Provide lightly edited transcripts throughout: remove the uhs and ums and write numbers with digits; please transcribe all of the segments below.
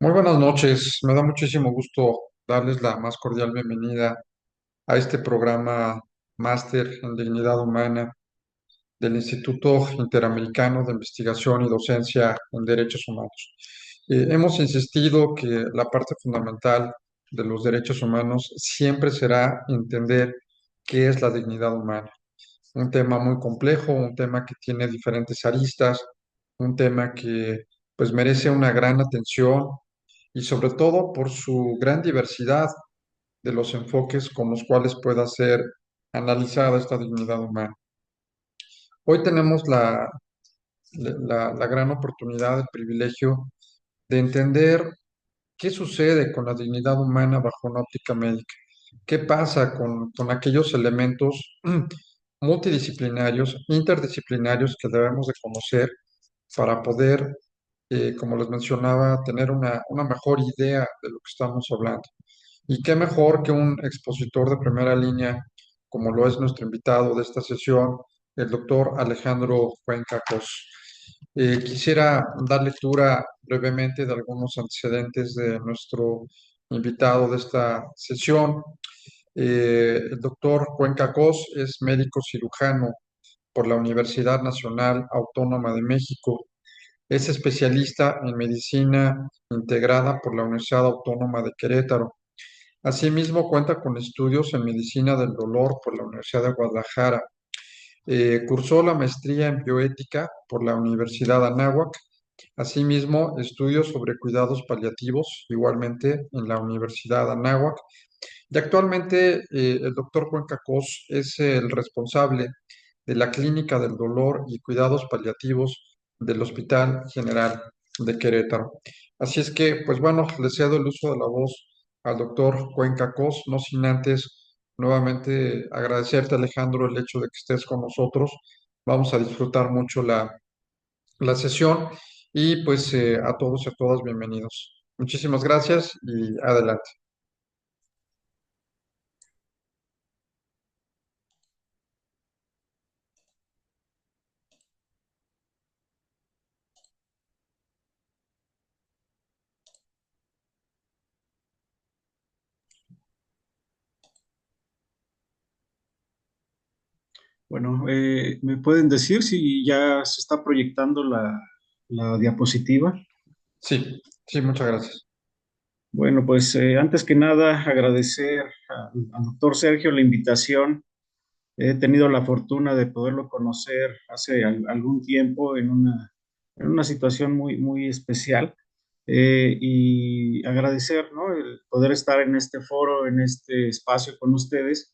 Muy buenas noches, me da muchísimo gusto darles la más cordial bienvenida a este programa Máster en Dignidad Humana del Instituto Interamericano de Investigación y Docencia en Derechos Humanos. Hemos insistido que la parte fundamental de los derechos humanos siempre será entender qué es la dignidad humana. Un tema muy complejo, un tema que tiene diferentes aristas, un tema que pues merece una gran atención y sobre todo por su gran diversidad de los enfoques con los cuales pueda ser analizada esta dignidad humana. Hoy tenemos la gran oportunidad, el privilegio de entender qué sucede con la dignidad humana bajo una óptica médica. ¿Qué pasa con aquellos elementos multidisciplinarios, interdisciplinarios que debemos de conocer para poder, como les mencionaba, tener una mejor idea de lo que estamos hablando? Y qué mejor que un expositor de primera línea, como lo es nuestro invitado de esta sesión, el doctor Alejandro Cuenca Cos. Quisiera dar lectura brevemente de algunos antecedentes de nuestro invitado de esta sesión. El doctor Cuenca Cos es médico cirujano por la Universidad Nacional Autónoma de México. Es especialista en medicina integrada por la Universidad Autónoma de Querétaro. Asimismo, cuenta con estudios en medicina del dolor por la Universidad de Guadalajara. Cursó la maestría en bioética por la Universidad Anáhuac. Asimismo, estudios sobre cuidados paliativos, igualmente en la Universidad Anáhuac. Y actualmente el doctor Juan Cacós es el responsable de la Clínica del Dolor y Cuidados Paliativos del Hospital General de Querétaro. Así es que, pues bueno, le cedo el uso de la voz al doctor Cuenca Cos, no sin antes nuevamente agradecerte, Alejandro, el hecho de que estés con nosotros. Vamos a disfrutar mucho la sesión y pues a todos y a todas bienvenidos. Muchísimas gracias y adelante. Bueno, ¿me pueden decir si ya se está proyectando la diapositiva? Sí, sí, muchas gracias. Bueno, pues antes que nada agradecer al doctor Sergio la invitación. He tenido la fortuna de poderlo conocer hace algún tiempo en una situación muy especial, y agradecer, ¿no? El poder estar en este foro, en este espacio con ustedes.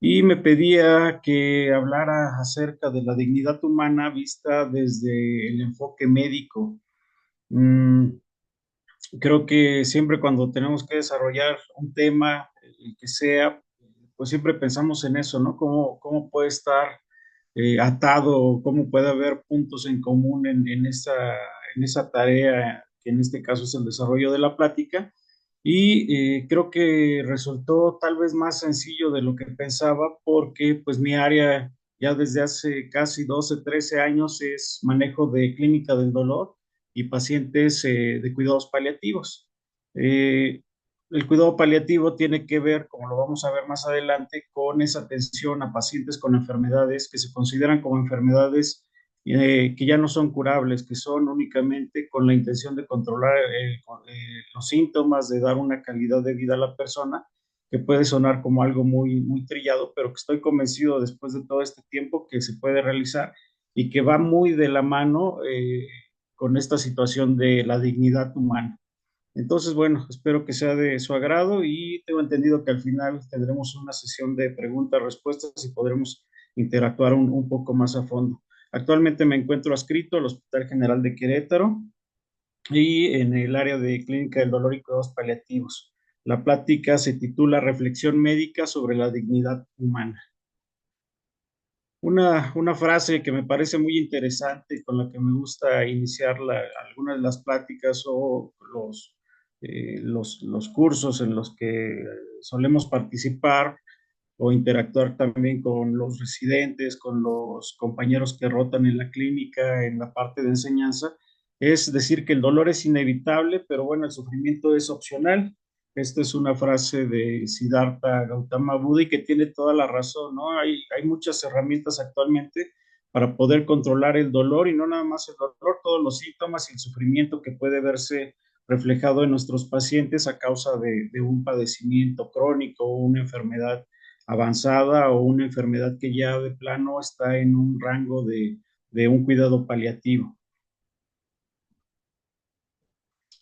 Y me pedía que hablara acerca de la dignidad humana vista desde el enfoque médico. Mm, Creo que siempre cuando tenemos que desarrollar un tema, el que sea, pues siempre pensamos en eso, ¿no? ¿Cómo puede estar atado, cómo puede haber puntos en común en esa tarea, que en este caso es el desarrollo de la plática? Y creo que resultó tal vez más sencillo de lo que pensaba, porque pues mi área ya desde hace casi 12 13 años es manejo de clínica del dolor y pacientes de cuidados paliativos. Eh, el cuidado paliativo tiene que ver, como lo vamos a ver más adelante, con esa atención a pacientes con enfermedades que se consideran como enfermedades que ya no son curables, que son únicamente con la intención de controlar los síntomas, de dar una calidad de vida a la persona, que puede sonar como algo muy trillado, pero que estoy convencido después de todo este tiempo que se puede realizar y que va muy de la mano con esta situación de la dignidad humana. Entonces, bueno, espero que sea de su agrado y tengo entendido que al final tendremos una sesión de preguntas-respuestas y podremos interactuar un poco más a fondo. Actualmente me encuentro adscrito al Hospital General de Querétaro y en el área de Clínica del Dolor y Cuidados Paliativos. La plática se titula Reflexión médica sobre la dignidad humana. Una frase que me parece muy interesante, con la que me gusta iniciar algunas de las pláticas o los cursos en los que solemos participar o interactuar también con los residentes, con los compañeros que rotan en la clínica, en la parte de enseñanza, es decir que el dolor es inevitable, pero bueno, el sufrimiento es opcional. Esta es una frase de Siddhartha Gautama Buda y que tiene toda la razón, ¿no? Hay muchas herramientas actualmente para poder controlar el dolor y no nada más el dolor, todos los síntomas y el sufrimiento que puede verse reflejado en nuestros pacientes a causa de un padecimiento crónico o una enfermedad avanzada o una enfermedad que ya de plano está en un rango de un cuidado paliativo.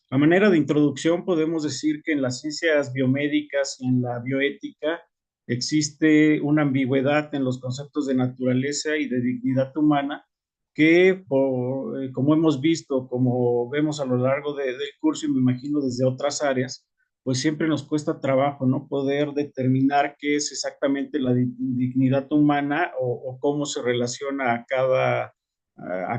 A manera de introducción, podemos decir que en las ciencias biomédicas y en la bioética existe una ambigüedad en los conceptos de naturaleza y de dignidad humana que, como hemos visto, como vemos a lo largo del curso y me imagino desde otras áreas, pues siempre nos cuesta trabajo, ¿no? Poder determinar qué es exactamente la dignidad humana o cómo se relaciona a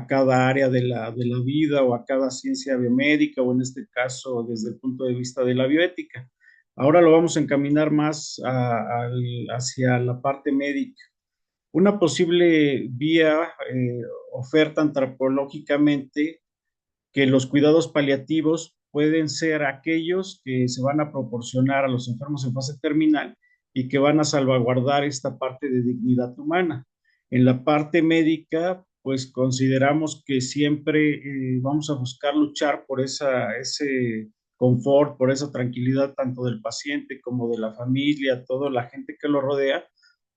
cada área de la vida o a cada ciencia biomédica o en este caso desde el punto de vista de la bioética. Ahora lo vamos a encaminar más hacia la parte médica. Una posible vía oferta antropológicamente que los cuidados paliativos pueden ser aquellos que se van a proporcionar a los enfermos en fase terminal y que van a salvaguardar esta parte de dignidad humana. En la parte médica, pues consideramos que siempre vamos a buscar luchar por ese confort, por esa tranquilidad tanto del paciente como de la familia, toda la gente que lo rodea,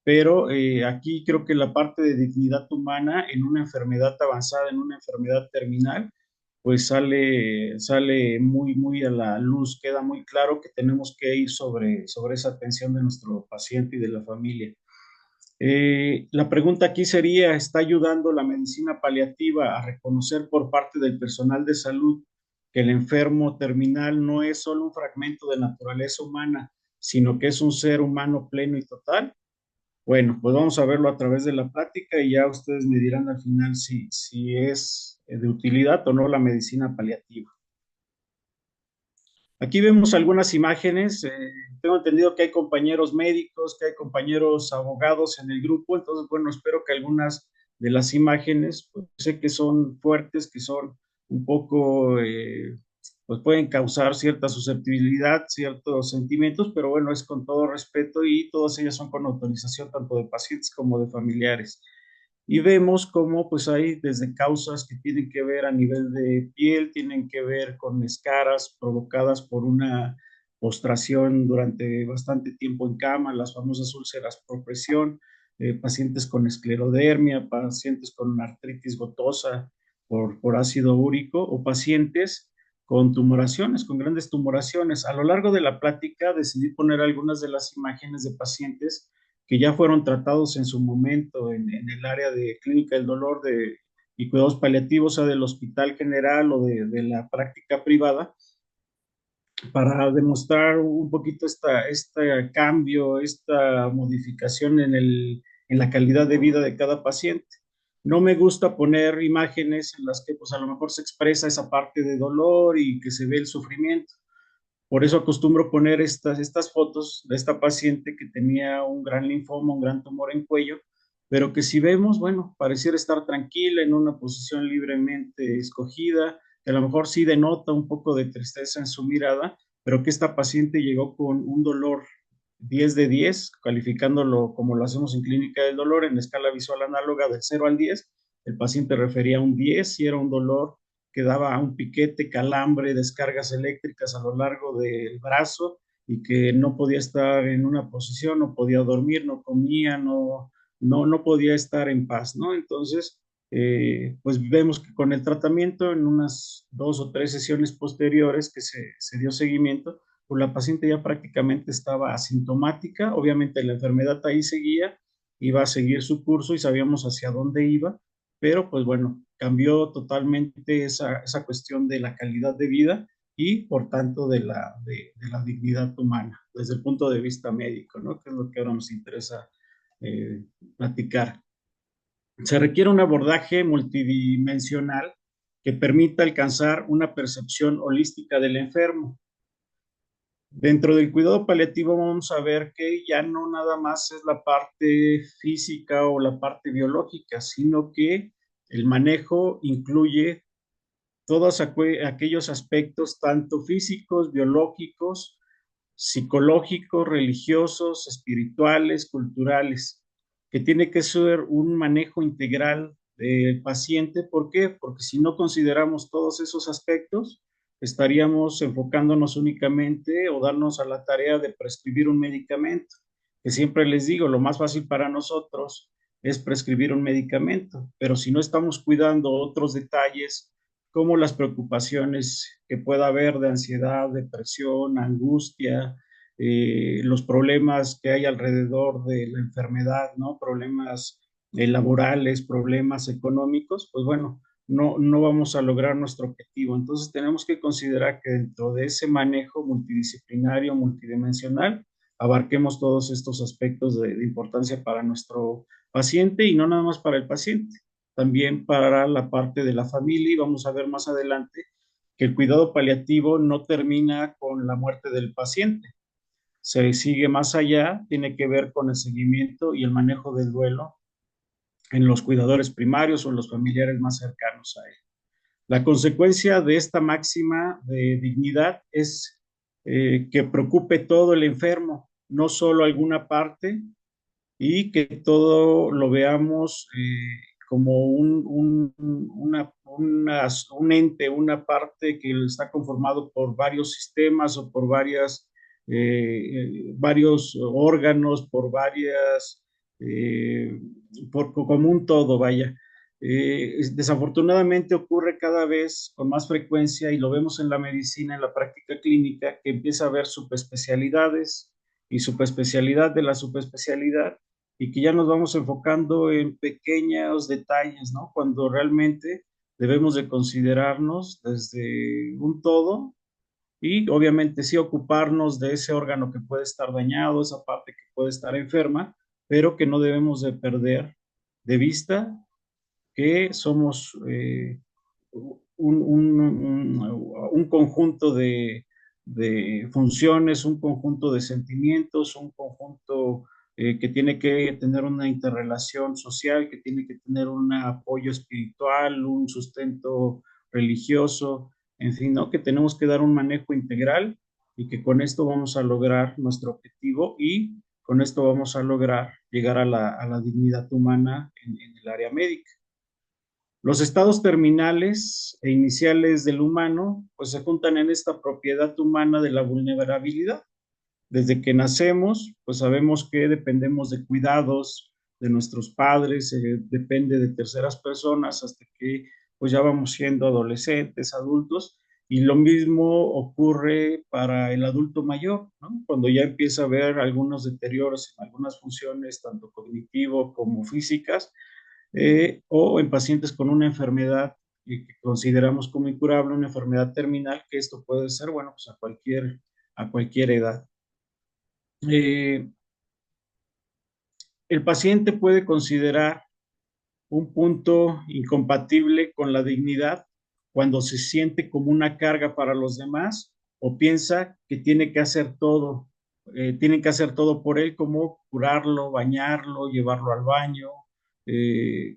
pero aquí creo que la parte de dignidad humana en una enfermedad avanzada, en una enfermedad terminal, pues sale muy a la luz, queda muy claro que tenemos que ir sobre esa atención de nuestro paciente y de la familia. La pregunta aquí sería, ¿está ayudando la medicina paliativa a reconocer por parte del personal de salud que el enfermo terminal no es solo un fragmento de naturaleza humana, sino que es un ser humano pleno y total? Bueno, pues vamos a verlo a través de la plática y ya ustedes me dirán al final si es de utilidad o no la medicina paliativa. Aquí vemos algunas imágenes. Tengo entendido que hay compañeros médicos, que hay compañeros abogados en el grupo, entonces, bueno, espero que algunas de las imágenes, pues sé que son fuertes, que son un poco, pues pueden causar cierta susceptibilidad, ciertos sentimientos, pero bueno, es con todo respeto y todas ellas son con autorización tanto de pacientes como de familiares y vemos cómo pues hay desde causas que tienen que ver a nivel de piel, tienen que ver con escaras provocadas por una postración durante bastante tiempo en cama, las famosas úlceras por presión, pacientes con esclerodermia, pacientes con artritis gotosa por ácido úrico o pacientes con tumoraciones, con grandes tumoraciones. A lo largo de la plática decidí poner algunas de las imágenes de pacientes que ya fueron tratados en su momento en el área de clínica del dolor y cuidados paliativos, sea del hospital general o de la práctica privada, para demostrar un poquito este cambio, esta modificación en la calidad de vida de cada paciente. No me gusta poner imágenes en las que pues a lo mejor se expresa esa parte de dolor y que se ve el sufrimiento. Por eso acostumbro poner estas fotos de esta paciente que tenía un gran linfoma, un gran tumor en cuello, pero que si vemos, bueno, pareciera estar tranquila en una posición libremente escogida, que a lo mejor sí denota un poco de tristeza en su mirada, pero que esta paciente llegó con un dolor 10 de 10, calificándolo como lo hacemos en clínica del dolor, en la escala visual análoga del 0 al 10, el paciente refería un 10 y era un dolor que daba un piquete, calambre, descargas eléctricas a lo largo del brazo y que no podía estar en una posición, no podía dormir, no comía, no podía estar en paz, ¿no? Entonces, pues vemos que con el tratamiento, en unas 2 o 3 sesiones posteriores que se dio seguimiento, pues la paciente ya prácticamente estaba asintomática, obviamente la enfermedad ahí seguía, iba a seguir su curso y sabíamos hacia dónde iba, pero pues bueno, cambió totalmente esa cuestión de la calidad de vida y por tanto de la dignidad humana desde el punto de vista médico, ¿no? Que es lo que ahora nos interesa eh, platicar. Se requiere un abordaje multidimensional que permita alcanzar una percepción holística del enfermo. Dentro del cuidado paliativo vamos a ver que ya no nada más es la parte física o la parte biológica, sino que el manejo incluye todos aquellos aspectos, tanto físicos, biológicos, psicológicos, religiosos, espirituales, culturales, que tiene que ser un manejo integral del paciente. ¿Por qué? Porque si no consideramos todos esos aspectos, estaríamos enfocándonos únicamente o darnos a la tarea de prescribir un medicamento, que siempre les digo, lo más fácil para nosotros es prescribir un medicamento, pero si no estamos cuidando otros detalles, como las preocupaciones que pueda haber de ansiedad, depresión, angustia, los problemas que hay alrededor de la enfermedad, ¿no? Problemas laborales, problemas económicos, pues bueno, no vamos a lograr nuestro objetivo. Entonces tenemos que considerar que dentro de ese manejo multidisciplinario, multidimensional, abarquemos todos estos aspectos de importancia para nuestro paciente y no nada más para el paciente, también para la parte de la familia y vamos a ver más adelante que el cuidado paliativo no termina con la muerte del paciente, se sigue más allá, tiene que ver con el seguimiento y el manejo del duelo en los cuidadores primarios o en los familiares más cercanos a él. La consecuencia de esta máxima de dignidad es que preocupe todo el enfermo, no solo alguna parte, y que todo lo veamos como un ente, una parte que está conformado por varios sistemas o por varios órganos, eh, como un todo, vaya. Desafortunadamente ocurre cada vez con más frecuencia y lo vemos en la medicina, en la práctica clínica, que empieza a haber subespecialidades y subespecialidad de la subespecialidad y que ya nos vamos enfocando en pequeños detalles, ¿no? Cuando realmente debemos de considerarnos desde un todo y obviamente sí ocuparnos de ese órgano que puede estar dañado, esa parte que puede estar enferma, pero que no debemos de perder de vista que somos un conjunto de funciones, un conjunto de sentimientos, un conjunto que tiene que tener una interrelación social, que tiene que tener un apoyo espiritual, un sustento religioso, en fin, ¿no? Que tenemos que dar un manejo integral y que con esto vamos a lograr nuestro objetivo y con esto vamos a lograr llegar a la dignidad humana en el área médica. Los estados terminales e iniciales del humano, pues se juntan en esta propiedad humana de la vulnerabilidad. Desde que nacemos, pues sabemos que dependemos de cuidados de nuestros padres, depende de terceras personas hasta que pues ya vamos siendo adolescentes, adultos, y lo mismo ocurre para el adulto mayor, ¿no? Cuando ya empieza a haber algunos deterioros en algunas funciones, tanto cognitivo como físicas, o en pacientes con una enfermedad que consideramos como incurable, una enfermedad terminal, que esto puede ser, bueno, pues a cualquier edad. Eh, el paciente puede considerar un punto incompatible con la dignidad cuando se siente como una carga para los demás o piensa que tiene que hacer todo, tienen que hacer todo por él, como curarlo, bañarlo, llevarlo al baño,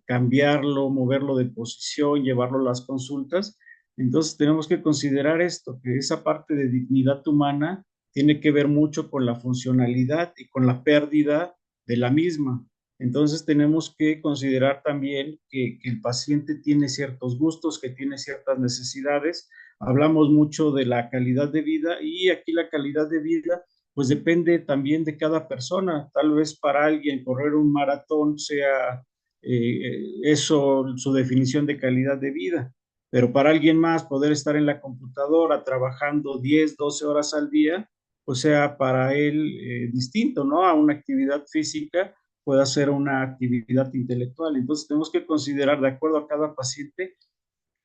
cambiarlo, moverlo de posición, llevarlo a las consultas. Entonces tenemos que considerar esto, que esa parte de dignidad humana tiene que ver mucho con la funcionalidad y con la pérdida de la misma. Entonces tenemos que considerar también que el paciente tiene ciertos gustos, que tiene ciertas necesidades. Hablamos mucho de la calidad de vida y aquí la calidad de vida pues depende también de cada persona. Tal vez para alguien correr un maratón sea eso su definición de calidad de vida, pero para alguien más poder estar en la computadora trabajando 10, 12 horas al día, pues sea para él distinto, ¿no? A una actividad física pueda ser una actividad intelectual. Entonces tenemos que considerar de acuerdo a cada paciente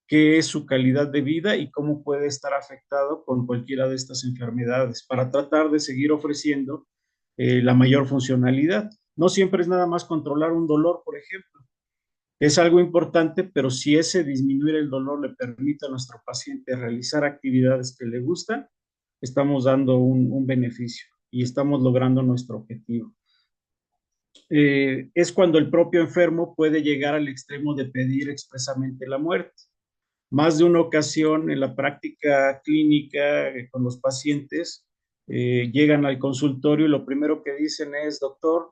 qué es su calidad de vida y cómo puede estar afectado con cualquiera de estas enfermedades para tratar de seguir ofreciendo la mayor funcionalidad. No siempre es nada más controlar un dolor, por ejemplo. Es algo importante, pero si ese disminuir el dolor le permite a nuestro paciente realizar actividades que le gustan, estamos dando un beneficio y estamos logrando nuestro objetivo. Es cuando el propio enfermo puede llegar al extremo de pedir expresamente la muerte. Más de una ocasión en la práctica clínica con los pacientes, llegan al consultorio y lo primero que dicen es, doctor,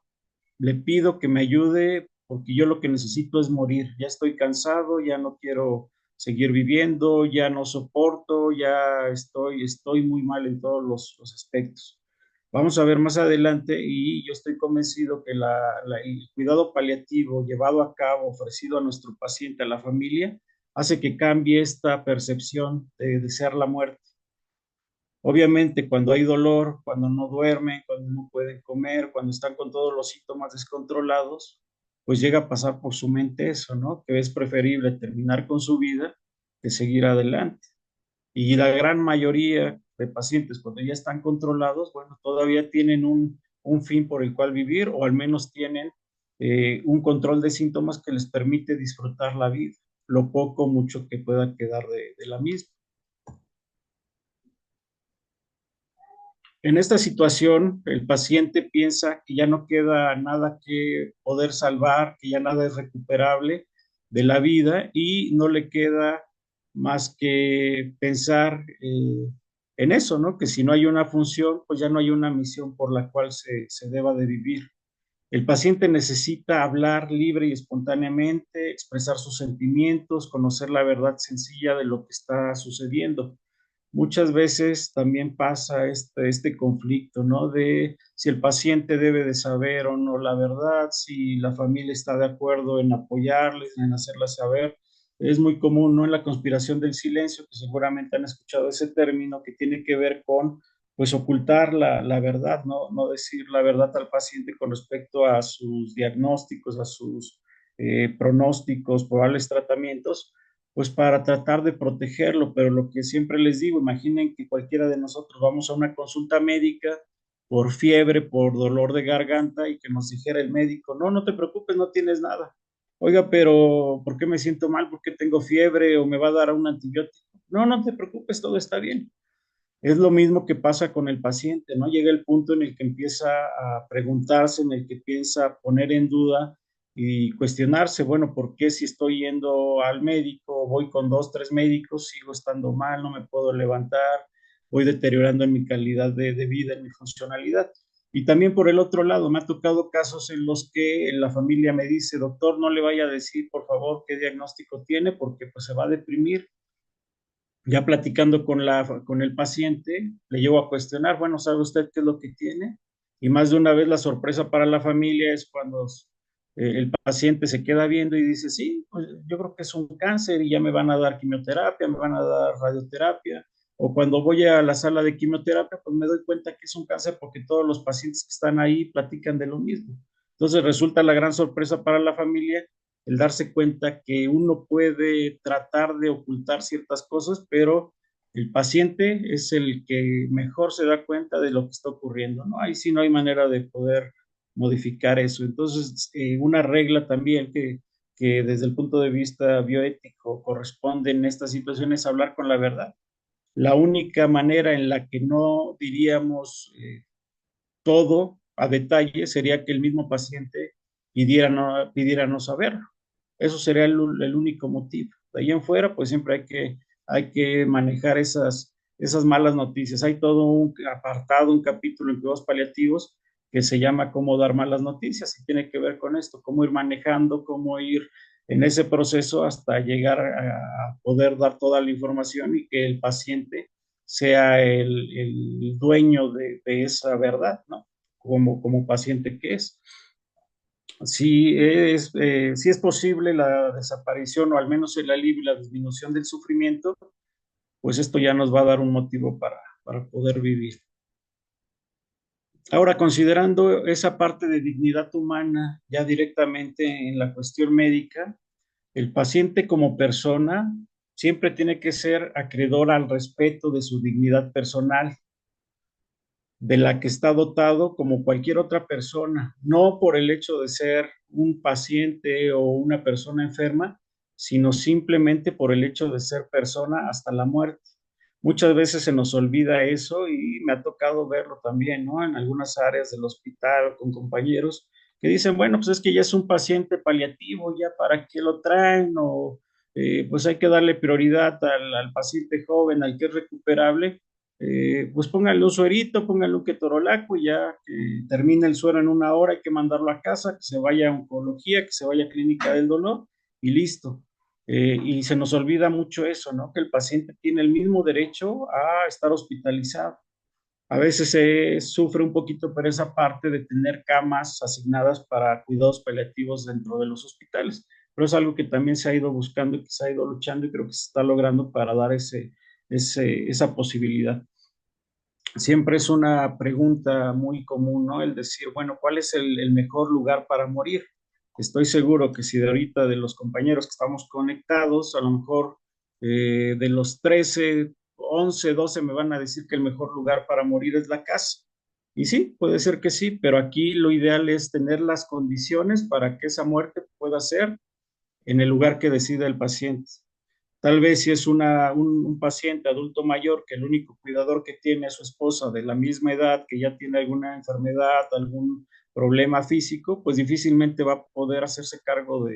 le pido que me ayude porque yo lo que necesito es morir. Ya estoy cansado, ya no quiero seguir viviendo, ya no soporto, ya estoy muy mal en todos los aspectos. Vamos a ver más adelante y yo estoy convencido que el cuidado paliativo llevado a cabo, ofrecido a nuestro paciente, a la familia, hace que cambie esta percepción de desear la muerte. Obviamente, cuando hay dolor, cuando no duermen, cuando no pueden comer, cuando están con todos los síntomas descontrolados, pues llega a pasar por su mente eso, ¿no? Que es preferible terminar con su vida que seguir adelante. Y la gran mayoría de pacientes, cuando ya están controlados, bueno, todavía tienen un fin por el cual vivir o al menos tienen un control de síntomas que les permite disfrutar la vida, lo poco o mucho que pueda quedar de la misma. En esta situación, el paciente piensa que ya no queda nada que poder salvar, que ya nada es recuperable de la vida y no le queda más que pensar en eso, ¿no? Que si no hay una función, pues ya no hay una misión por la cual se deba de vivir. El paciente necesita hablar libre y espontáneamente, expresar sus sentimientos, conocer la verdad sencilla de lo que está sucediendo. Muchas veces también pasa este conflicto, ¿no? De si el paciente debe de saber o no la verdad, si la familia está de acuerdo en apoyarles, en hacerla saber. Es muy común, ¿no? En la conspiración del silencio, que seguramente han escuchado ese término, que tiene que ver con, pues, ocultar la verdad, ¿no? No decir la verdad al paciente con respecto a sus diagnósticos, a sus pronósticos, probables tratamientos, pues para tratar de protegerlo, pero lo que siempre les digo, imaginen que cualquiera de nosotros vamos a una consulta médica por fiebre, por dolor de garganta y que nos dijera el médico, no, no te preocupes, no tienes nada. Oiga, pero ¿por qué me siento mal? ¿Por qué tengo fiebre o me va a dar un antibiótico? No, no te preocupes, todo está bien. Es lo mismo que pasa con el paciente, ¿no? Llega el punto en el que empieza a preguntarse, en el que piensa poner en duda y cuestionarse, bueno, ¿por qué si estoy yendo al médico, voy con dos, tres médicos, sigo estando mal, no me puedo levantar, voy deteriorando en mi calidad de vida, en mi funcionalidad? Y también por el otro lado, me ha tocado casos en los que la familia me dice, doctor, no le vaya a decir, por favor, qué diagnóstico tiene, porque pues se va a deprimir. Ya platicando con el paciente, le llevo a cuestionar, bueno, ¿sabe usted qué es lo que tiene? Y más de una vez la sorpresa para la familia es cuando el paciente se queda viendo y dice, sí, pues yo creo que es un cáncer y ya me van a dar quimioterapia, me van a dar radioterapia. O cuando voy a la sala de quimioterapia, pues me doy cuenta que es un cáncer porque todos los pacientes que están ahí platican de lo mismo. Entonces resulta la gran sorpresa para la familia el darse cuenta que uno puede tratar de ocultar ciertas cosas, pero el paciente es el que mejor se da cuenta de lo que está ocurriendo, ¿no? Ahí sí no hay manera de poder modificar eso. Entonces, una regla también que desde el punto de vista bioético corresponde en estas situaciones es hablar con la verdad. La única manera en la que no diríamos todo a detalle sería que el mismo paciente pidiera no saberlo. Eso sería el único motivo. De ahí en fuera, pues siempre hay que manejar esas malas noticias. Hay todo un apartado, un capítulo en cuidados paliativos que se llama Cómo dar malas noticias y tiene que ver con esto, cómo ir manejando, cómo ir en ese proceso hasta llegar a poder dar toda la información y que el paciente sea el dueño de esa verdad, ¿no? Como paciente que es. Si es posible la desaparición o al menos el alivio y la disminución del sufrimiento, pues esto ya nos va a dar un motivo para poder vivir. Ahora, considerando esa parte de dignidad humana ya directamente en la cuestión médica, el paciente como persona siempre tiene que ser acreedor al respeto de su dignidad personal, de la que está dotado como cualquier otra persona, no por el hecho de ser un paciente o una persona enferma, sino simplemente por el hecho de ser persona hasta la muerte. Muchas veces se nos olvida eso y me ha tocado verlo también, ¿no? En algunas áreas del hospital con compañeros que dicen, bueno, pues es que ya es un paciente paliativo, ya para qué lo traen o pues hay que darle prioridad al paciente joven, al que es recuperable, pues pónganle un suerito, pónganle un ketorolaco y ya que termine el suero en una hora, hay que mandarlo a casa, que se vaya a oncología, que se vaya a clínica del dolor y listo. Y se nos olvida mucho eso, ¿no? Que el paciente tiene el mismo derecho a estar hospitalizado. A veces se sufre un poquito por esa parte de tener camas asignadas para cuidados paliativos dentro de los hospitales, pero es algo que también se ha ido buscando y que se ha ido luchando y creo que se está logrando para dar esa posibilidad. Siempre es una pregunta muy común, ¿no? El decir, bueno, ¿cuál es el mejor lugar para morir? Estoy seguro que si de ahorita de los compañeros que estamos conectados, a lo mejor de los 13, 11, 12 me van a decir que el mejor lugar para morir es la casa. Y sí, puede ser que sí, pero aquí lo ideal es tener las condiciones para que esa muerte pueda ser en el lugar que decida el paciente. Tal vez si es un paciente adulto mayor que el único cuidador que tiene es su esposa de la misma edad, que ya tiene alguna enfermedad, algún problema físico, pues difícilmente va a poder hacerse cargo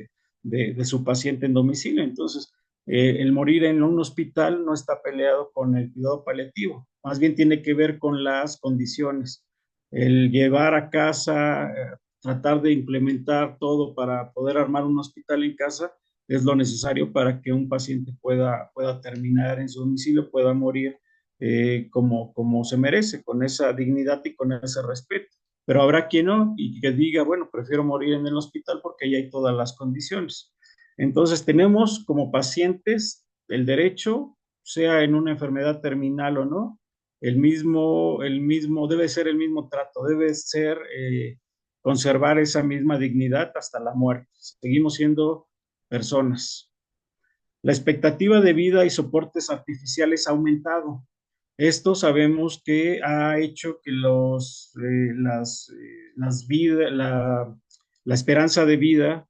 de su paciente en domicilio. Entonces, el morir en un hospital no está peleado con el cuidado paliativo, más bien tiene que ver con las condiciones. El llevar a casa, tratar de implementar todo para poder armar un hospital en casa es lo necesario para que un paciente pueda terminar en su domicilio, pueda morir como se merece, con esa dignidad y con ese respeto. Pero habrá quien no y que diga, bueno, prefiero morir en el hospital porque ahí hay todas las condiciones. Entonces tenemos como pacientes el derecho, sea en una enfermedad terminal o no, debe ser el mismo trato, debe ser conservar esa misma dignidad hasta la muerte. Seguimos siendo personas. La expectativa de vida y soportes artificiales ha aumentado. Esto sabemos que ha hecho que la esperanza de vida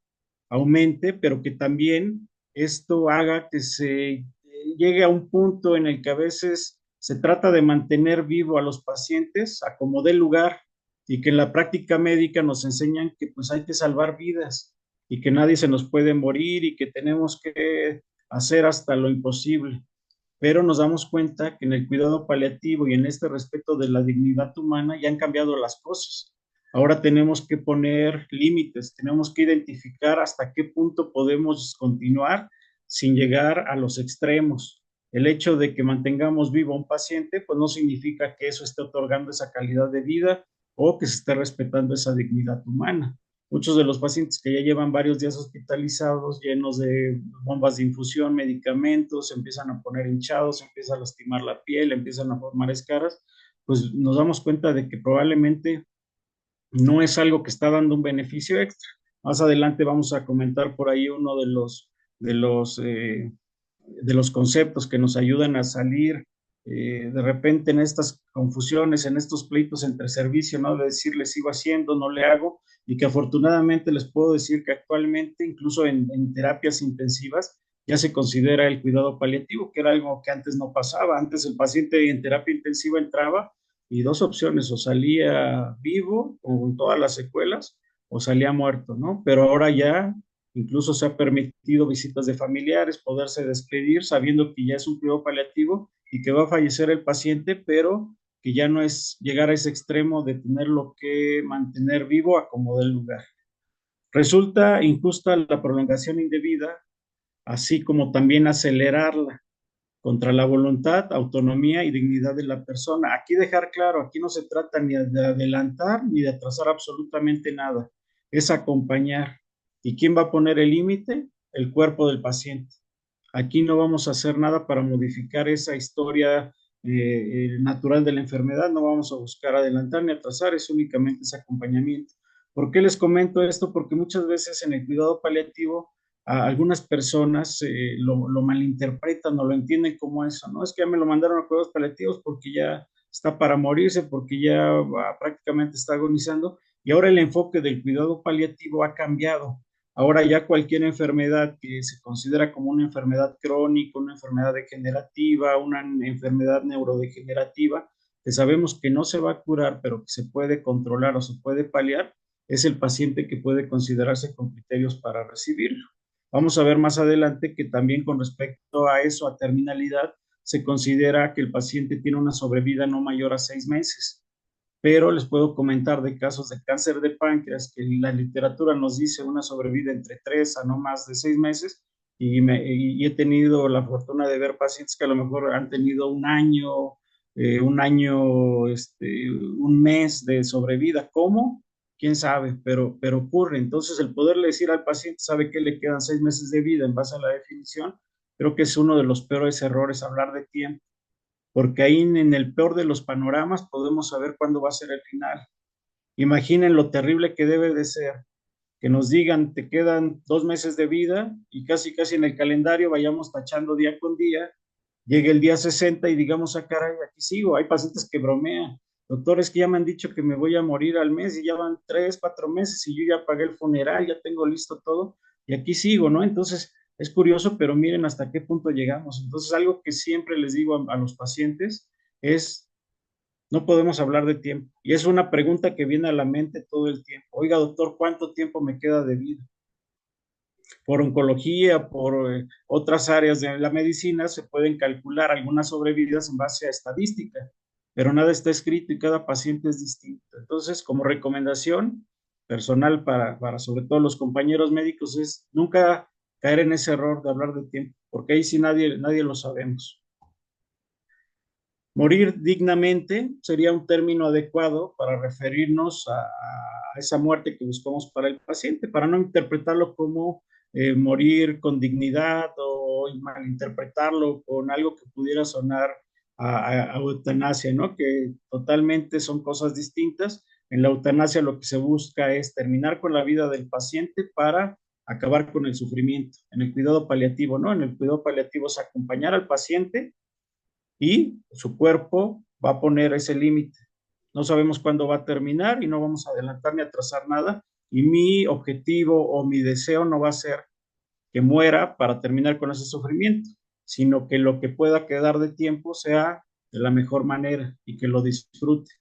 aumente, pero que también esto haga que se llegue a un punto en el que a veces se trata de mantener vivo a los pacientes a como dé lugar y que en la práctica médica nos enseñan que pues hay que salvar vidas y que nadie se nos puede morir y que tenemos que hacer hasta lo imposible, pero nos damos cuenta que en el cuidado paliativo y en este respeto de la dignidad humana ya han cambiado las cosas. Ahora tenemos que poner límites, tenemos que identificar hasta qué punto podemos continuar sin llegar a los extremos. El hecho de que mantengamos vivo a un paciente, pues no significa que eso esté otorgando esa calidad de vida o que se esté respetando esa dignidad humana. Muchos de los pacientes que ya llevan varios días hospitalizados, llenos de bombas de infusión, medicamentos, se empiezan a poner hinchados, se empieza a lastimar la piel, empiezan a formar escaras, pues nos damos cuenta de que probablemente no es algo que está dando un beneficio extra. Más adelante vamos a comentar por ahí uno de los, eh, de los conceptos que nos ayudan a salir de repente en estas confusiones, en estos pleitos entre servicio, ¿no? De decir, le sigo haciendo, no le hago, y que afortunadamente les puedo decir que actualmente, incluso en terapias intensivas, ya se considera el cuidado paliativo, que era algo que antes no pasaba. Antes el paciente en terapia intensiva entraba y dos opciones, o salía vivo con todas las secuelas o salía muerto, ¿no? Pero ahora ya incluso se ha permitido visitas de familiares, poderse despedir sabiendo que ya es un cuidado paliativo y que va a fallecer el paciente, pero que ya no es llegar a ese extremo de tenerlo que mantener vivo a como dé lugar. Resulta injusta la prolongación indebida, así como también acelerarla contra la voluntad, autonomía y dignidad de la persona. Aquí dejar claro, aquí no se trata ni de adelantar ni de atrasar absolutamente nada, es acompañar. ¿Y quién va a poner el límite? El cuerpo del paciente. Aquí no vamos a hacer nada para modificar esa historia natural de la enfermedad, no vamos a buscar adelantar ni atrasar, es únicamente ese acompañamiento. ¿Por qué les comento esto? Porque muchas veces en el cuidado paliativo a algunas personas lo malinterpretan o lo entienden como eso, ¿no? Es que ya me lo mandaron a cuidados paliativos porque ya está para morirse, porque ya prácticamente está agonizando, y ahora el enfoque del cuidado paliativo ha cambiado. Ahora ya cualquier enfermedad que se considera como una enfermedad crónica, una enfermedad degenerativa, una enfermedad neurodegenerativa, que sabemos que no se va a curar, pero que se puede controlar o se puede paliar, es el paciente que puede considerarse con criterios para recibirlo. Vamos a ver más adelante que también con respecto a eso, a terminalidad, se considera que el paciente tiene una sobrevida no mayor a 6 meses, pero les puedo comentar de casos de cáncer de páncreas que la literatura nos dice una sobrevida entre 3 a no más de 6 meses, y he tenido la fortuna de ver pacientes que a lo mejor han tenido un mes de sobrevida. ¿Cómo? ¿Quién sabe? Pero ocurre. Entonces, el poderle decir al paciente, sabe que le quedan 6 meses de vida en base a la definición, creo que es uno de los peores errores hablar de tiempo, porque ahí en el peor de los panoramas podemos saber cuándo va a ser el final. Imaginen lo terrible que debe de ser que nos digan te quedan 2 meses de vida y casi casi en el calendario vayamos tachando día con día, llegue el día 60 y digamos, ah, caray, aquí sigo. Hay pacientes que bromean, doctores que ya me han dicho que me voy a morir al mes y ya van 3, 4 meses y yo ya pagué el funeral, ya tengo listo todo y aquí sigo, ¿no? Entonces es curioso, pero miren hasta qué punto llegamos. Entonces algo que siempre les digo a los pacientes es no podemos hablar de tiempo. Y es una pregunta que viene a la mente todo el tiempo. Oiga, doctor, ¿cuánto tiempo me queda de vida? Por oncología, por otras áreas de la medicina, se pueden calcular algunas sobrevidas en base a estadística, pero nada está escrito y cada paciente es distinto. Entonces, como recomendación personal para sobre todo los compañeros médicos es nunca caer en ese error de hablar de tiempo, porque ahí sí nadie lo sabemos. Morir dignamente sería un término adecuado para referirnos a esa muerte que buscamos para el paciente, para no interpretarlo como morir con dignidad o malinterpretarlo con algo que pudiera sonar a eutanasia, ¿no? Que totalmente son cosas distintas. En la eutanasia lo que se busca es terminar con la vida del paciente para acabar con el sufrimiento. En el cuidado paliativo, ¿no? En el cuidado paliativo es acompañar al paciente y su cuerpo va a poner ese límite. No sabemos cuándo va a terminar y no vamos a adelantar ni atrasar nada. Y mi objetivo o mi deseo no va a ser que muera para terminar con ese sufrimiento, sino que lo que pueda quedar de tiempo sea de la mejor manera y que lo disfrute.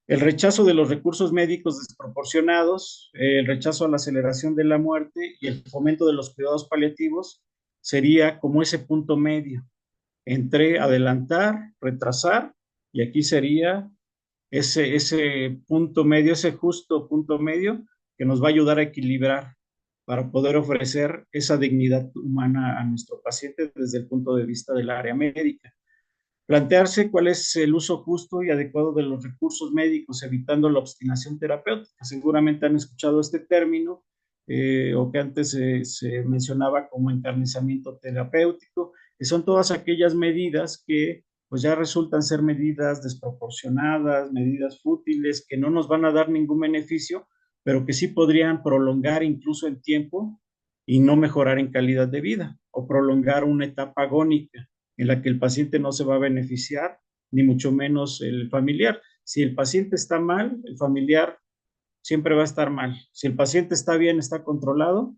El rechazo de los recursos médicos desproporcionados, el rechazo a la aceleración de la muerte y el fomento de los cuidados paliativos sería como ese punto medio entre adelantar, retrasar, y aquí sería ese punto medio, ese justo punto medio que nos va a ayudar a equilibrar para poder ofrecer esa dignidad humana a nuestro paciente desde el punto de vista del área médica. Plantearse cuál es el uso justo y adecuado de los recursos médicos, evitando la obstinación terapéutica. Seguramente han escuchado este término, o que antes se mencionaba como encarnizamiento terapéutico, que son todas aquellas medidas que pues ya resultan ser medidas desproporcionadas, medidas fútiles, que no nos van a dar ningún beneficio, pero que sí podrían prolongar incluso el tiempo y no mejorar en calidad de vida, o prolongar una etapa agónica en la que el paciente no se va a beneficiar, ni mucho menos el familiar. Si el paciente está mal, el familiar siempre va a estar mal. Si el paciente está bien, está controlado,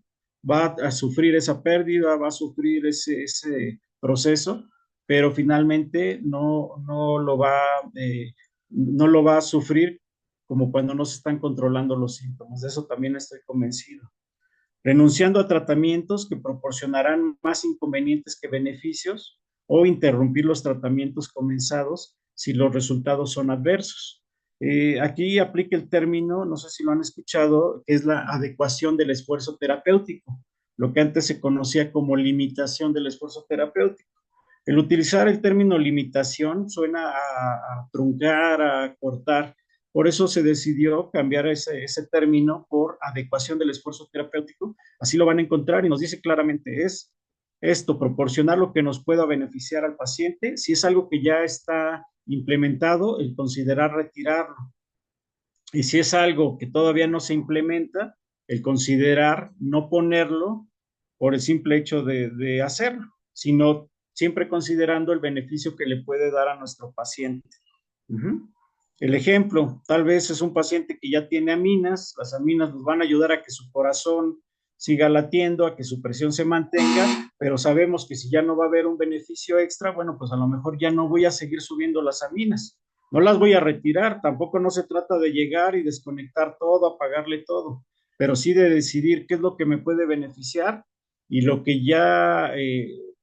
va a sufrir esa pérdida, va a sufrir ese proceso, pero finalmente no lo va a sufrir como cuando no se están controlando los síntomas. De eso también estoy convencido. Renunciando a tratamientos que proporcionarán más inconvenientes que beneficios o interrumpir los tratamientos comenzados si los resultados son adversos. Aquí aplica el término, no sé si lo han escuchado, que es la adecuación del esfuerzo terapéutico, lo que antes se conocía como limitación del esfuerzo terapéutico. El utilizar el término limitación suena a truncar, a cortar. Por eso se decidió cambiar ese término por adecuación del esfuerzo terapéutico. Así lo van a encontrar y nos dice claramente, es esto, proporcionar lo que nos pueda beneficiar al paciente. Si es algo que ya está implementado, el considerar retirarlo. Y si es algo que todavía no se implementa, el considerar no ponerlo por el simple hecho de hacerlo, sino siempre considerando el beneficio que le puede dar a nuestro paciente. Uh-huh. El ejemplo, tal vez es un paciente que ya tiene aminas, las aminas nos van a ayudar a que su corazón siga latiendo, a que su presión se mantenga, pero sabemos que si ya no va a haber un beneficio extra, bueno, pues a lo mejor ya no voy a seguir subiendo las aminas. No las voy a retirar, tampoco no se trata de llegar y desconectar todo, apagarle todo. pero sí de decidir qué es lo que me puede beneficiar y lo que ya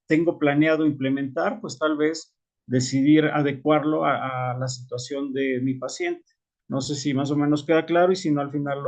tengo planeado implementar, pues tal vez decidir adecuarlo a la situación de mi paciente. No sé si más o menos queda claro y si no, al final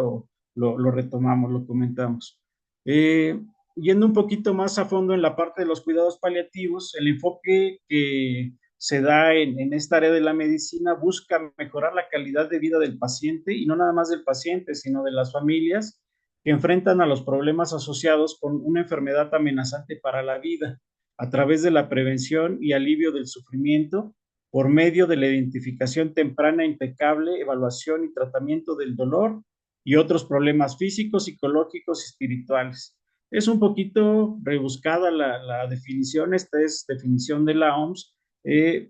lo retomamos, lo comentamos. Eh, Yendo un poquito más a fondo en la parte de los cuidados paliativos, el enfoque que se da en esta área de la medicina busca mejorar la calidad de vida del paciente y no nada más del paciente, sino de las familias que enfrentan a los problemas asociados con una enfermedad amenazante para la vida a través de la prevención y alivio del sufrimiento por medio de la identificación temprana, impecable, evaluación y tratamiento del dolor y otros problemas físicos, psicológicos y espirituales. Es un poquito rebuscada la definición, esta es definición de la OMS,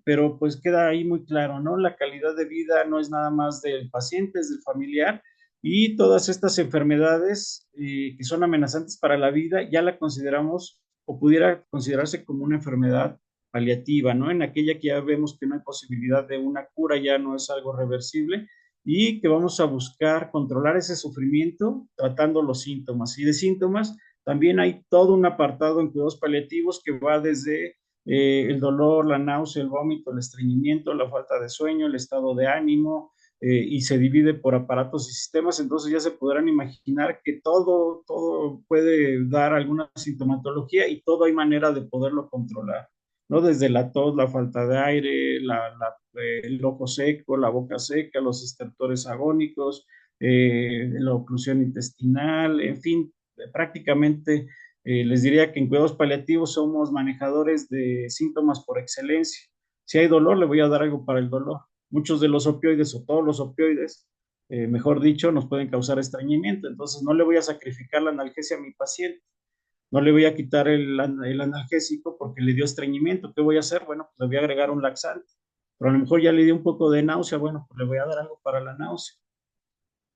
pero pues queda ahí muy claro, ¿no? La calidad de vida no es nada más del paciente, es del familiar y todas estas enfermedades que son amenazantes para la vida ya la consideramos o pudiera considerarse como una enfermedad paliativa, ¿no? En aquella que ya vemos que no hay posibilidad de una cura, ya no es algo reversible y que vamos a buscar controlar ese sufrimiento tratando los síntomas. Y de síntomas también hay todo un apartado en cuidados paliativos que va desde el dolor, la náusea, el vómito, el estreñimiento, la falta de sueño, el estado de ánimo, y se divide por aparatos y sistemas, entonces ya se podrán imaginar que todo puede dar alguna sintomatología y todo hay manera de poderlo controlar, ¿no? Desde la tos, la falta de aire, el ojo seco, la boca seca, los estertores agónicos, la oclusión intestinal, en fin, prácticamente les diría que en cuidados paliativos somos manejadores de síntomas por excelencia. Si hay dolor, le voy a dar algo para el dolor. Muchos de los opioides o todos los opioides, mejor dicho, nos pueden causar estreñimiento. Entonces, no le voy a sacrificar la analgesia a mi paciente. No le voy a quitar el analgésico porque le dio estreñimiento. ¿Qué voy a hacer? Bueno, pues le voy a agregar un laxante. Pero a lo mejor ya le dio un poco de náusea. Bueno, pues le voy a dar algo para la náusea.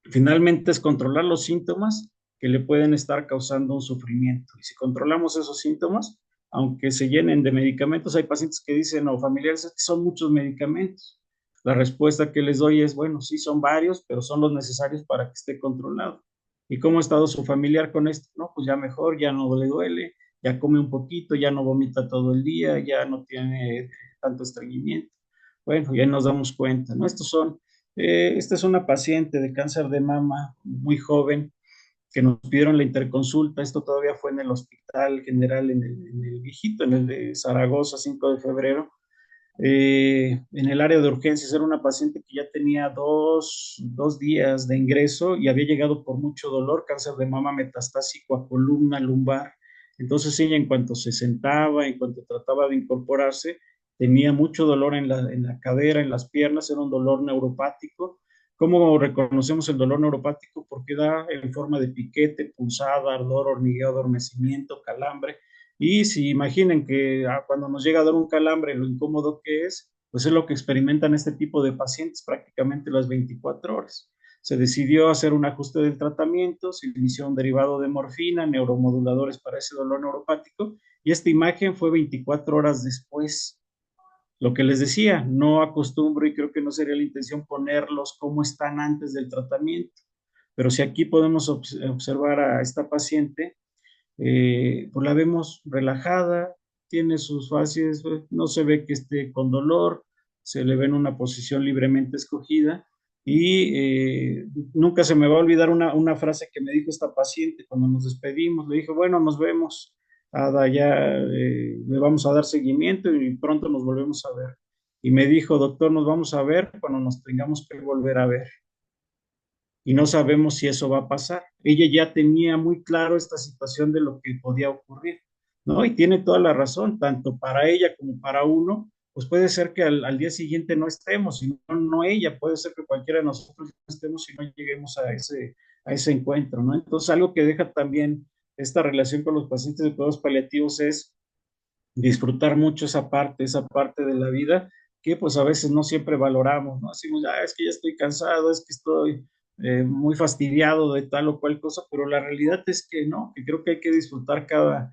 Finalmente es controlar los síntomas que le pueden estar causando un sufrimiento. Y si controlamos esos síntomas, aunque se llenen de medicamentos, hay pacientes que dicen, o familiares, es que son muchos medicamentos. La respuesta que les doy es, bueno, sí son varios, pero son los necesarios para que esté controlado. ¿Y cómo ha estado su familiar con esto? No, pues ya mejor, ya no le duele, ya come un poquito, ya no vomita todo el día, ya no tiene tanto estreñimiento. Bueno, ya nos damos cuenta, ¿no? Esta es una paciente de cáncer de mama muy joven que nos pidieron la interconsulta. Esto todavía fue en el Hospital General, en el viejito, en el de Zaragoza, 5 de febrero. En el área de urgencias era una paciente que ya tenía dos días de ingreso y había llegado por mucho dolor, cáncer de mama metastásico a columna lumbar. Entonces ella en cuanto se sentaba, en cuanto trataba de incorporarse, tenía mucho dolor en la cadera, en las piernas, era un dolor neuropático. ¿Cómo reconocemos el dolor neuropático? Porque da en forma de piquete, punzada, ardor, hormigueo, adormecimiento, calambre. Y si imaginen que cuando nos llega a dar un calambre, lo incómodo que es, pues es lo que experimentan este tipo de pacientes prácticamente las 24 horas. Se decidió hacer un ajuste del tratamiento, se inició un derivado de morfina, neuromoduladores para ese dolor neuropático, y esta imagen fue 24 horas después. Lo que les decía, no acostumbro y creo que no sería la intención ponerlos como están antes del tratamiento, pero si aquí podemos observar a esta paciente, pues la vemos relajada, tiene sus facies, no se ve que esté con dolor, se le ve en una posición libremente escogida y nunca se me va a olvidar una frase que me dijo esta paciente cuando nos despedimos. Le dije, bueno, nos vemos, Ada, ya le vamos a dar seguimiento y pronto nos volvemos a ver. Y me dijo, doctor, nos vamos a ver cuando nos tengamos que volver a ver y no sabemos si eso va a pasar. Ella ya tenía muy claro esta situación de lo que podía ocurrir, ¿no? Y tiene toda la razón, tanto para ella como para uno, pues puede ser que al día siguiente no estemos, y no ella, puede ser que cualquiera de nosotros no estemos y no lleguemos a ese encuentro, ¿no? Entonces, algo que deja también esta relación con los pacientes de cuidados paliativos es disfrutar mucho esa parte de la vida que pues a veces no siempre valoramos, ¿no? Decimos, es que ya estoy cansado, es que estoy muy fastidiado de tal o cual cosa, pero la realidad es que no, que creo que hay que disfrutar cada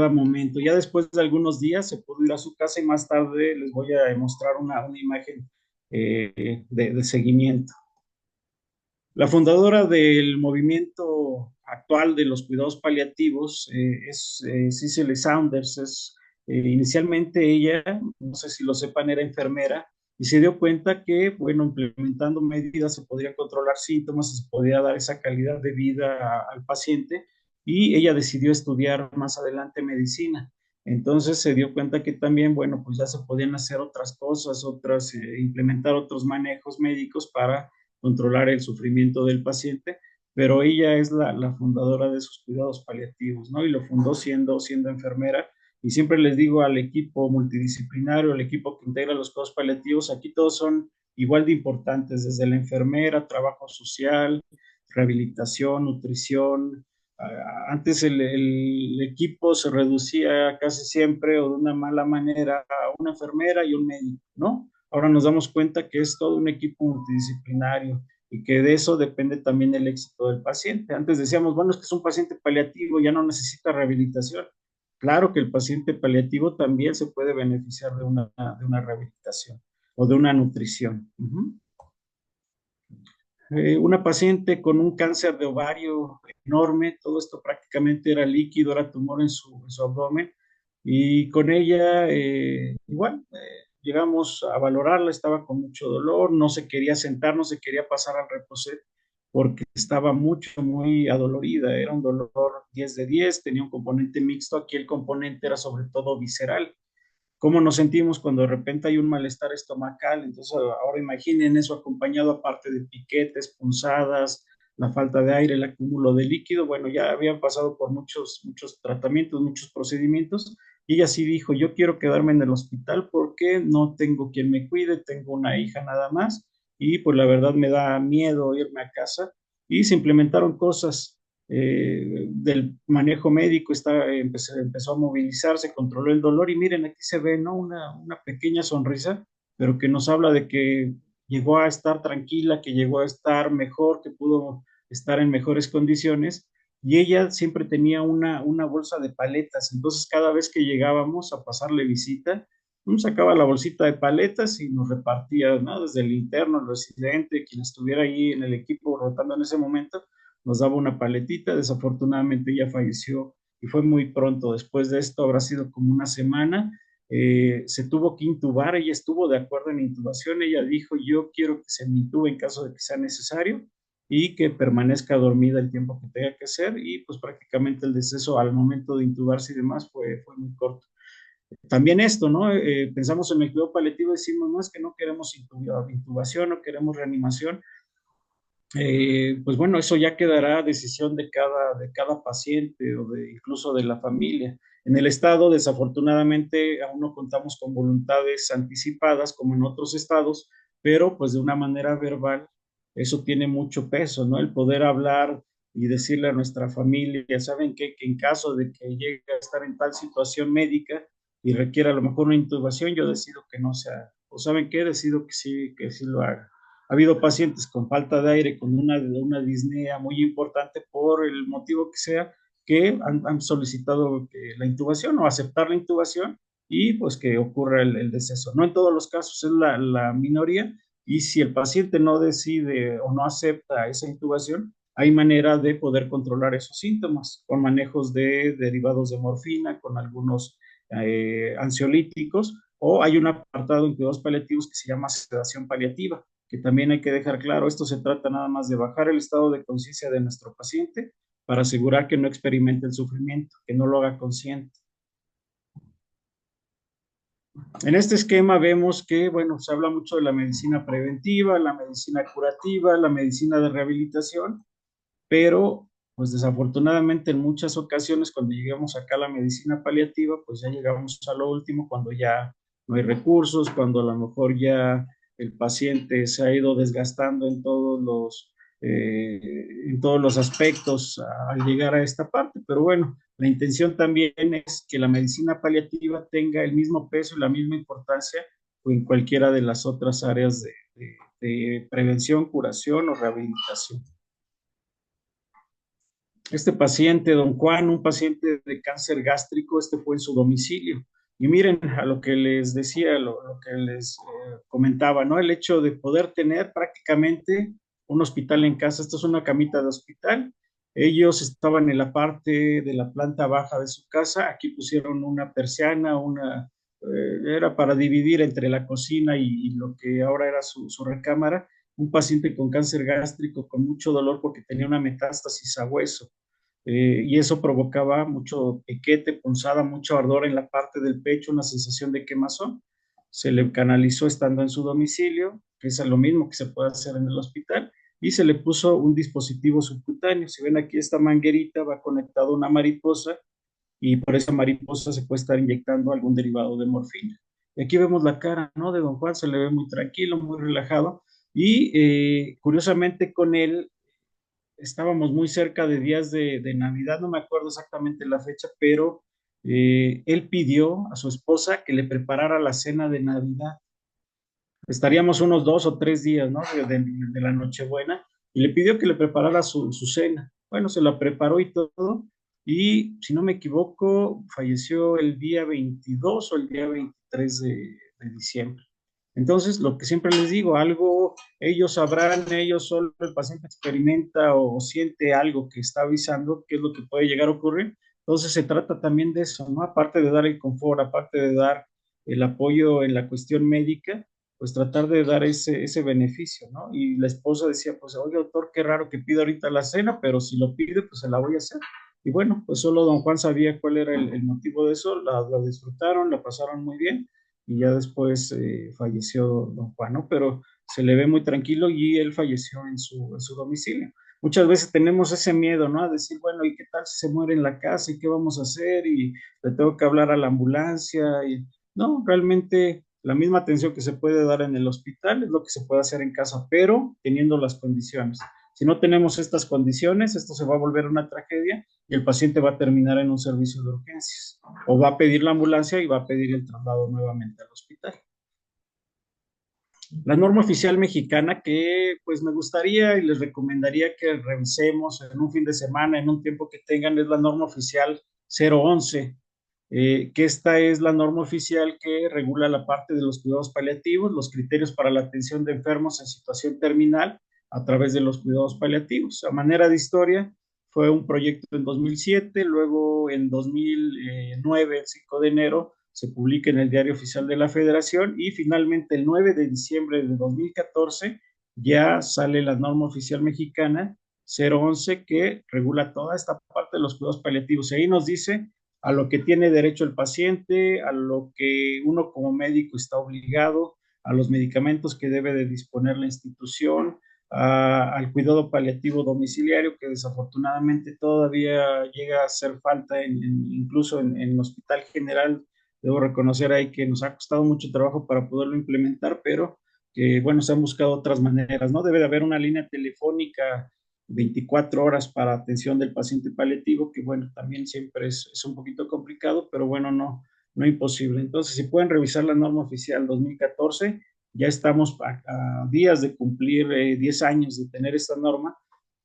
momento. Ya después de algunos días se puede ir a su casa y más tarde les voy a mostrar una imagen de seguimiento. La fundadora del movimiento actual de los cuidados paliativos es Cicely Saunders. Inicialmente ella, no sé si lo sepan, era enfermera y se dio cuenta que, bueno, implementando medidas se podrían controlar síntomas y se podía dar esa calidad de vida al paciente, y ella decidió estudiar más adelante medicina. Entonces se dio cuenta que también, bueno, pues ya se podían hacer otras cosas, implementar otros manejos médicos para controlar el sufrimiento del paciente, pero ella es la fundadora de sus cuidados paliativos, ¿no? Y lo fundó siendo enfermera. Y siempre les digo al equipo multidisciplinario, al equipo que integra los cuidados paliativos, aquí todos son igual de importantes, desde la enfermera, trabajo social, rehabilitación, nutrición. Antes el equipo se reducía casi siempre o de una mala manera a una enfermera y un médico, ¿no? Ahora nos damos cuenta que es todo un equipo multidisciplinario y que de eso depende también el éxito del paciente. Antes decíamos, bueno, es que es un paciente paliativo, ya no necesita rehabilitación. Claro que el paciente paliativo también se puede beneficiar de una rehabilitación o de una nutrición. Una paciente con un cáncer de ovario enorme, todo esto prácticamente era líquido, era tumor en su abdomen, y con ella igual llegamos a valorarla, estaba con mucho dolor, no se quería sentar, no se quería pasar al reposet porque estaba muy adolorida, era un dolor 10 de 10, tenía un componente mixto, aquí el componente era sobre todo visceral. ¿Cómo nos sentimos cuando de repente hay un malestar estomacal? Entonces, ahora imaginen eso acompañado aparte de piquetes, punzadas, la falta de aire, el acúmulo de líquido. Bueno, ya habían pasado por muchos tratamientos, muchos procedimientos, y ella sí dijo, yo quiero quedarme en el hospital porque no tengo quien me cuide, tengo una hija nada más, y pues la verdad me da miedo irme a casa. Y se implementaron cosas del manejo médico, empezó a movilizarse, controló el dolor, y miren, aquí se ve, ¿no? Una pequeña sonrisa, pero que nos habla de que llegó a estar tranquila, que llegó a estar mejor, que pudo estar en mejores condiciones. Y ella siempre tenía una bolsa de paletas, entonces cada vez que llegábamos a pasarle visita, sacaba la bolsita de paletas y nos repartía, ¿no? Desde el interno, el residente, quien estuviera ahí en el equipo rotando en ese momento, nos daba una paletita. Desafortunadamente ella falleció y fue muy pronto. Después de esto habrá sido como una semana. Se tuvo que intubar, ella estuvo de acuerdo en intubación, ella dijo, yo quiero que se me intube en caso de que sea necesario y que permanezca dormida el tiempo que tenga que ser, y pues prácticamente el deceso al momento de intubarse y demás fue muy corto. También esto, ¿no? Pensamos en el cuidado paliativo y decimos, no, es que no queremos intubación, no queremos reanimación. Pues bueno, eso ya quedará a decisión de cada paciente o incluso de la familia. En el estado, desafortunadamente, aún no contamos con voluntades anticipadas como en otros estados, pero pues de una manera verbal, eso tiene mucho peso, ¿no? El poder hablar y decirle a nuestra familia, ¿saben qué? Que en caso de que llegue a estar en tal situación médica y requiera a lo mejor una intubación, yo decido que no sea, o ¿saben qué? Decido que sí lo haga. Ha habido pacientes con falta de aire, con una disnea muy importante por el motivo que sea, que han solicitado la intubación o aceptar la intubación, y pues que ocurra el deceso. No en todos los casos, es la minoría, y si el paciente no decide o no acepta esa intubación, hay manera de poder controlar esos síntomas con manejos de derivados de morfina, con algunos ansiolíticos, o hay un apartado en cuidados paliativos que se llama sedación paliativa, que también hay que dejar claro, esto se trata nada más de bajar el estado de conciencia de nuestro paciente para asegurar que no experimente el sufrimiento, que no lo haga consciente. En este esquema vemos que, bueno, se habla mucho de la medicina preventiva, la medicina curativa, la medicina de rehabilitación, pero pues desafortunadamente en muchas ocasiones cuando llegamos acá a la medicina paliativa, pues ya llegamos a lo último, cuando ya no hay recursos, cuando a lo mejor ya el paciente se ha ido desgastando en todos los aspectos al llegar a esta parte. Pero bueno, la intención también es que la medicina paliativa tenga el mismo peso y la misma importancia en cualquiera de las otras áreas de prevención, curación o rehabilitación. Este paciente, don Juan, un paciente de cáncer gástrico, fue en su domicilio. Y miren a lo que les decía, lo que les comentaba, ¿no? El hecho de poder tener prácticamente un hospital en casa. Esto es una camita de hospital, Ellos estaban en la parte de la planta baja de su casa, aquí pusieron una persiana, era para dividir entre la cocina y lo que ahora era su recámara, un paciente con cáncer gástrico con mucho dolor porque tenía una metástasis a hueso. Y eso provocaba mucho piquete, punzada, mucho ardor en la parte del pecho, una sensación de quemazón. Se le canalizó estando en su domicilio, que es lo mismo que se puede hacer en el hospital, y se le puso un dispositivo subcutáneo. Si ven aquí esta manguerita, va conectado a una mariposa y por esa mariposa se puede estar inyectando algún derivado de morfina. Y aquí vemos la cara, ¿no? De don Juan, se le ve muy tranquilo, muy relajado, y curiosamente con él estábamos muy cerca de días de Navidad, no me acuerdo exactamente la fecha, pero él pidió a su esposa que le preparara la cena de Navidad. Estaríamos unos 2 o 3 días, ¿no? De la Nochebuena, y le pidió que le preparara su cena. Bueno, se la preparó y todo, y si no me equivoco, falleció el día 22 o el día 23 de diciembre. Entonces, lo que siempre les digo, algo ellos sabrán, ellos solo el paciente experimenta o siente algo que está avisando qué es lo que puede llegar a ocurrir. Entonces, se trata también de eso, ¿no? Aparte de dar el confort, aparte de dar el apoyo en la cuestión médica, pues tratar de dar ese beneficio, ¿no? Y la esposa decía, pues, oye, doctor, qué raro que pida ahorita la cena, pero si lo pide, pues se la voy a hacer. Y bueno, pues solo don Juan sabía cuál era el motivo de eso, la disfrutaron, la pasaron muy bien y ya después falleció don Juan, ¿no? Pero se le ve muy tranquilo y él falleció en su domicilio. Muchas veces tenemos ese miedo, ¿no? A decir, bueno, ¿y qué tal si se muere en la casa? ¿Y qué vamos a hacer? Y le tengo que hablar a la ambulancia. Y no, realmente la misma atención que se puede dar en el hospital es lo que se puede hacer en casa, pero teniendo las condiciones. Si no tenemos estas condiciones, esto se va a volver una tragedia y el paciente va a terminar en un servicio de urgencias o va a pedir la ambulancia y va a pedir el traslado nuevamente al hospital. La norma oficial mexicana que pues me gustaría y les recomendaría que revisemos en un fin de semana, en un tiempo que tengan, es la norma oficial 011, que esta es la norma oficial que regula la parte de los cuidados paliativos, los criterios para la atención de enfermos en situación terminal a través de los cuidados paliativos. A manera de historia, fue un proyecto en 2007, luego en 2009, el 5 de enero, se publica en el Diario Oficial de la Federación y finalmente el 9 de diciembre de 2014 ya sale la norma oficial mexicana 011 que regula toda esta parte de los cuidados paliativos. Y ahí nos dice a lo que tiene derecho el paciente, a lo que uno como médico está obligado, a los medicamentos que debe de disponer la institución, al cuidado paliativo domiciliario, que desafortunadamente todavía llega a hacer falta incluso en el Hospital General. Debo reconocer ahí que nos ha costado mucho trabajo para poderlo implementar, pero que, bueno, se han buscado otras maneras, ¿no? Debe de haber una línea telefónica 24 horas para atención del paciente paliativo, que bueno, también siempre es un poquito complicado, pero bueno, no imposible. Entonces, si pueden revisar la norma oficial 2014, ya estamos a días de cumplir 10 años de tener esta norma.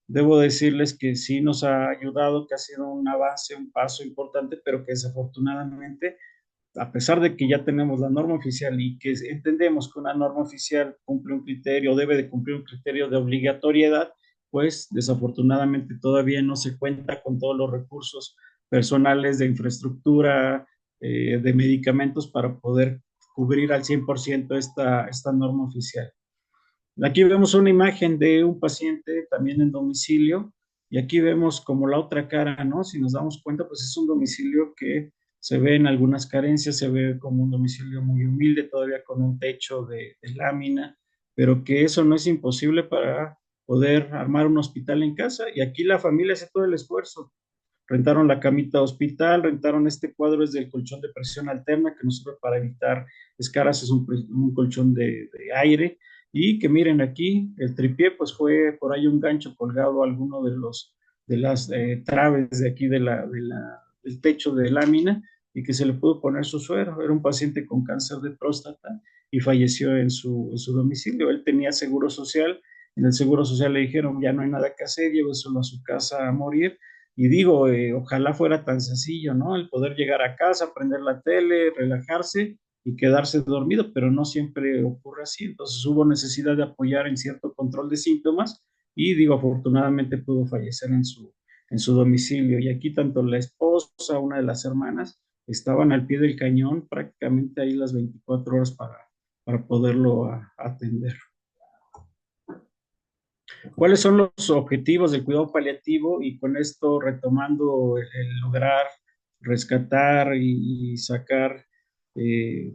Debo decirles que sí nos ha ayudado, que ha sido un avance, un paso importante, pero que desafortunadamente, a pesar de que ya tenemos la norma oficial y que entendemos que una norma oficial cumple un criterio, debe de cumplir un criterio de obligatoriedad, pues desafortunadamente todavía no se cuenta con todos los recursos personales de infraestructura, de medicamentos para poder cubrir al 100% esta norma oficial. Aquí vemos una imagen de un paciente también en domicilio y aquí vemos como la otra cara, ¿no? Si nos damos cuenta, pues es un domicilio que se ve en algunas carencias, se ve como un domicilio muy humilde, todavía con un techo de lámina, pero que eso no es imposible para poder armar un hospital en casa. Y aquí la familia hace todo el esfuerzo. Rentaron la camita hospital, rentaron este cuadro, es del colchón de presión alterna que nos sirve para evitar escaras, es un colchón de aire. Y que miren aquí, el tripié, pues fue por ahí un gancho colgado a alguno de las traves de aquí del techo de lámina y que se le pudo poner su suero. Era un paciente con cáncer de próstata y falleció en su domicilio. Él tenía seguro social, en el seguro social le dijeron, ya no hay nada que hacer, lléveselo a su casa a morir. Y digo, ojalá fuera tan sencillo, ¿no? El poder llegar a casa, prender la tele, relajarse y quedarse dormido, pero no siempre ocurre así. Entonces hubo necesidad de apoyar en cierto control de síntomas y digo, afortunadamente pudo fallecer en su domicilio. Y aquí tanto la esposa, una de las hermanas, estaban al pie del cañón prácticamente ahí las 24 horas para poderlo atender. ¿Cuáles son los objetivos del cuidado paliativo? Y con esto retomando el lograr rescatar y sacar eh,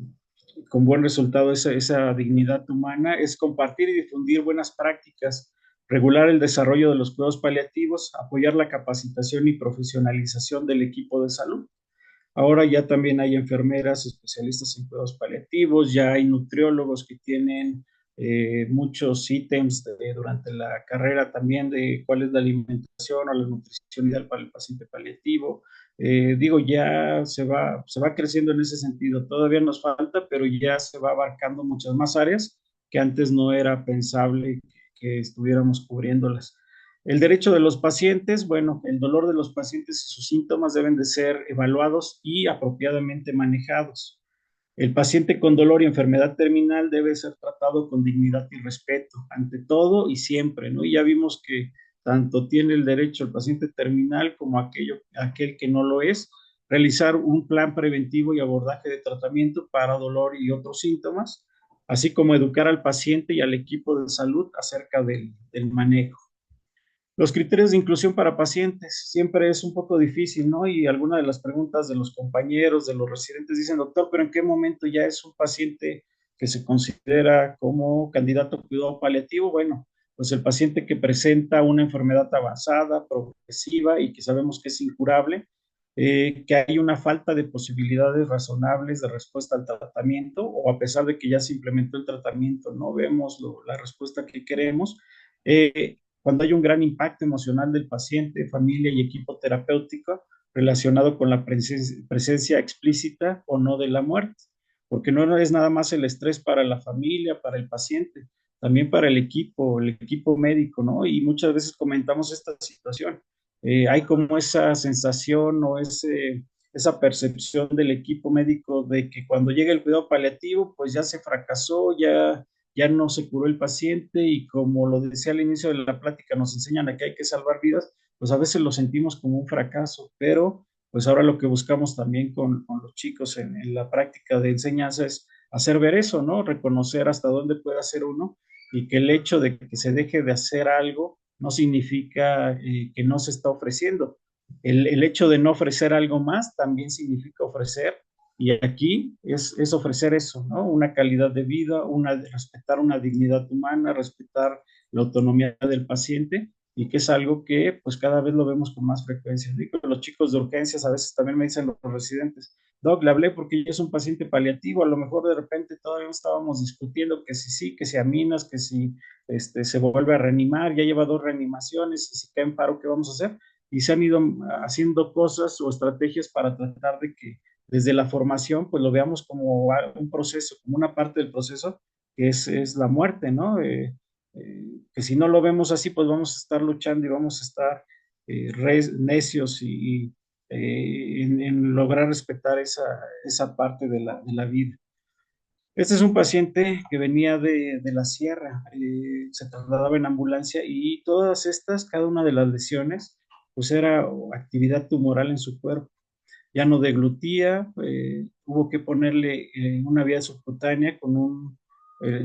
con buen resultado esa dignidad humana, es compartir y difundir buenas prácticas, regular el desarrollo de los cuidados paliativos, apoyar la capacitación y profesionalización del equipo de salud. Ahora ya también hay enfermeras especialistas en cuidados paliativos, ya hay nutriólogos que tienen muchos ítems durante la carrera también de cuál es la alimentación o la nutrición ideal para el paciente paliativo. Digo, ya se va creciendo en ese sentido. Todavía nos falta, pero ya se va abarcando muchas más áreas que antes no era pensable que estuviéramos cubriéndolas. El derecho de los pacientes, bueno, el dolor de los pacientes y sus síntomas deben de ser evaluados y apropiadamente manejados. El paciente con dolor y enfermedad terminal debe ser tratado con dignidad y respeto, ante todo y siempre, ¿no? Y ya vimos que tanto tiene el derecho el paciente terminal como aquel que no lo es, realizar un plan preventivo y abordaje de tratamiento para dolor y otros síntomas, así como educar al paciente y al equipo de salud acerca del manejo. Los criterios de inclusión para pacientes siempre es un poco difícil, ¿no? Y algunas de las preguntas de los compañeros, de los residentes, dicen, doctor, pero ¿en qué momento ya es un paciente que se considera como candidato a cuidado paliativo? Bueno, pues el paciente que presenta una enfermedad avanzada, progresiva y que sabemos que es incurable, que hay una falta de posibilidades razonables de respuesta al tratamiento o a pesar de que ya se implementó el tratamiento, no vemos la respuesta que queremos. Cuando hay un gran impacto emocional del paciente, familia y equipo terapéutico relacionado con la presencia explícita o no de la muerte, porque no es nada más el estrés para la familia, para el paciente, también para el equipo médico, ¿no? Y muchas veces comentamos esta situación. Hay como esa sensación o esa percepción del equipo médico de que cuando llega el cuidado paliativo, pues ya se fracasó, ya no se curó el paciente y como lo decía al inicio de la plática, nos enseñan a que hay que salvar vidas, pues a veces lo sentimos como un fracaso, pero pues ahora lo que buscamos también con los chicos en la práctica de enseñanza es hacer ver eso, ¿no? Reconocer hasta dónde puede hacer uno y que el hecho de que se deje de hacer algo no significa que no se está ofreciendo. El hecho de no ofrecer algo más también significa ofrecer y aquí es ofrecer eso, ¿no? Una calidad de vida, respetar una dignidad humana, respetar la autonomía del paciente y que es algo que pues cada vez lo vemos con más frecuencia. Digo, los chicos de urgencias a veces también me dicen los residentes, Doc, le hablé porque ya es un paciente paliativo, a lo mejor de repente todavía estábamos discutiendo que si sí, que si aminas, que si se vuelve a reanimar, ya lleva 2 reanimaciones, y si cae en paro, ¿qué vamos a hacer? Y se han ido haciendo cosas o estrategias para tratar de que desde la formación, pues lo veamos como un proceso, como una parte del proceso, que es la muerte, ¿no? Que si no lo vemos así, pues vamos a estar luchando y vamos a estar necios en lograr respetar esa parte de la vida. Este es un paciente que venía de la sierra, se trasladaba en ambulancia y todas estas, cada una de las lesiones, pues era actividad tumoral en su cuerpo ya no deglutía, hubo que ponerle una vía subcutánea con un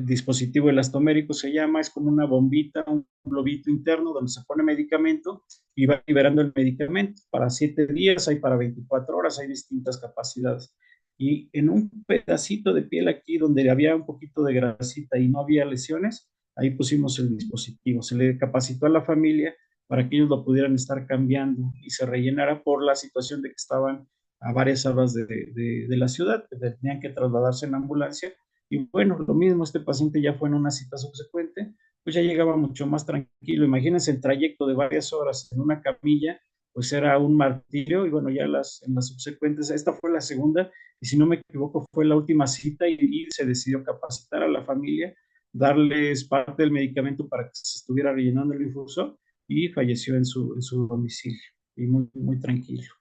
dispositivo elastomérico, se llama, es como una bombita, un globito interno donde se pone medicamento y va liberando el medicamento. Para 7 días, hay para 24 horas, hay distintas capacidades. Y en un pedacito de piel aquí donde había un poquito de grasita y no había lesiones, ahí pusimos el dispositivo. Se le capacitó a la familia para que ellos lo pudieran estar cambiando y se rellenara por la situación de que estaban a varias horas de la ciudad, tenían que trasladarse en ambulancia. Y bueno, lo mismo, este paciente ya fue en una cita subsecuente, pues ya llegaba mucho más tranquilo. Imagínense el trayecto de varias horas en una camilla, pues era un martirio. Y bueno, ya en las subsecuentes, esta fue la segunda, y si no me equivoco, fue la última cita y se decidió capacitar a la familia, darles parte del medicamento para que se estuviera rellenando el infuso y falleció en su domicilio y muy, muy tranquilo.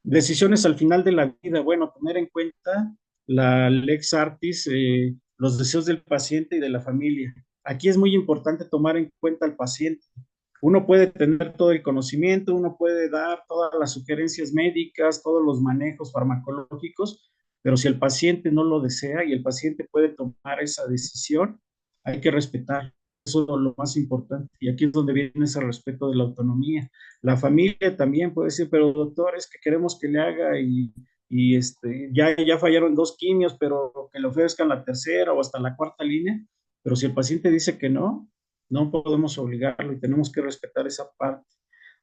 Decisiones al final de la vida, bueno, tener en cuenta la lex artis, los deseos del paciente y de la familia. Aquí es muy importante tomar en cuenta al paciente. Uno puede tener todo el conocimiento, uno puede dar todas las sugerencias médicas, todos los manejos farmacológicos, pero si el paciente no lo desea y el paciente puede tomar esa decisión, hay que respetar. Eso es lo más importante. Y aquí es donde viene ese respeto de la autonomía. La familia también puede decir, pero doctor, es que queremos que le haga ya fallaron 2 quimios, pero que le ofrezcan la tercera o hasta la cuarta línea. Pero si el paciente dice que no, no podemos obligarlo y tenemos que respetar esa parte.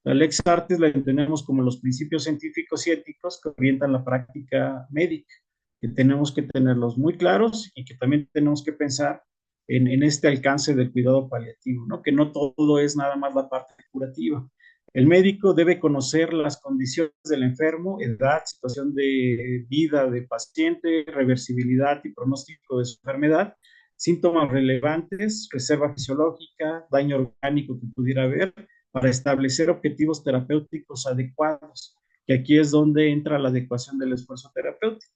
La lex artis la entendemos como los principios científicos y éticos que orientan la práctica médica, que tenemos que tenerlos muy claros y que también tenemos que pensar en este alcance del cuidado paliativo, ¿no? Que no todo es nada más la parte curativa. El médico debe conocer las condiciones del enfermo, edad, situación de vida del paciente, reversibilidad y pronóstico de su enfermedad, síntomas relevantes, reserva fisiológica, daño orgánico que pudiera haber, para establecer objetivos terapéuticos adecuados, que aquí es donde entra la adecuación del esfuerzo terapéutico.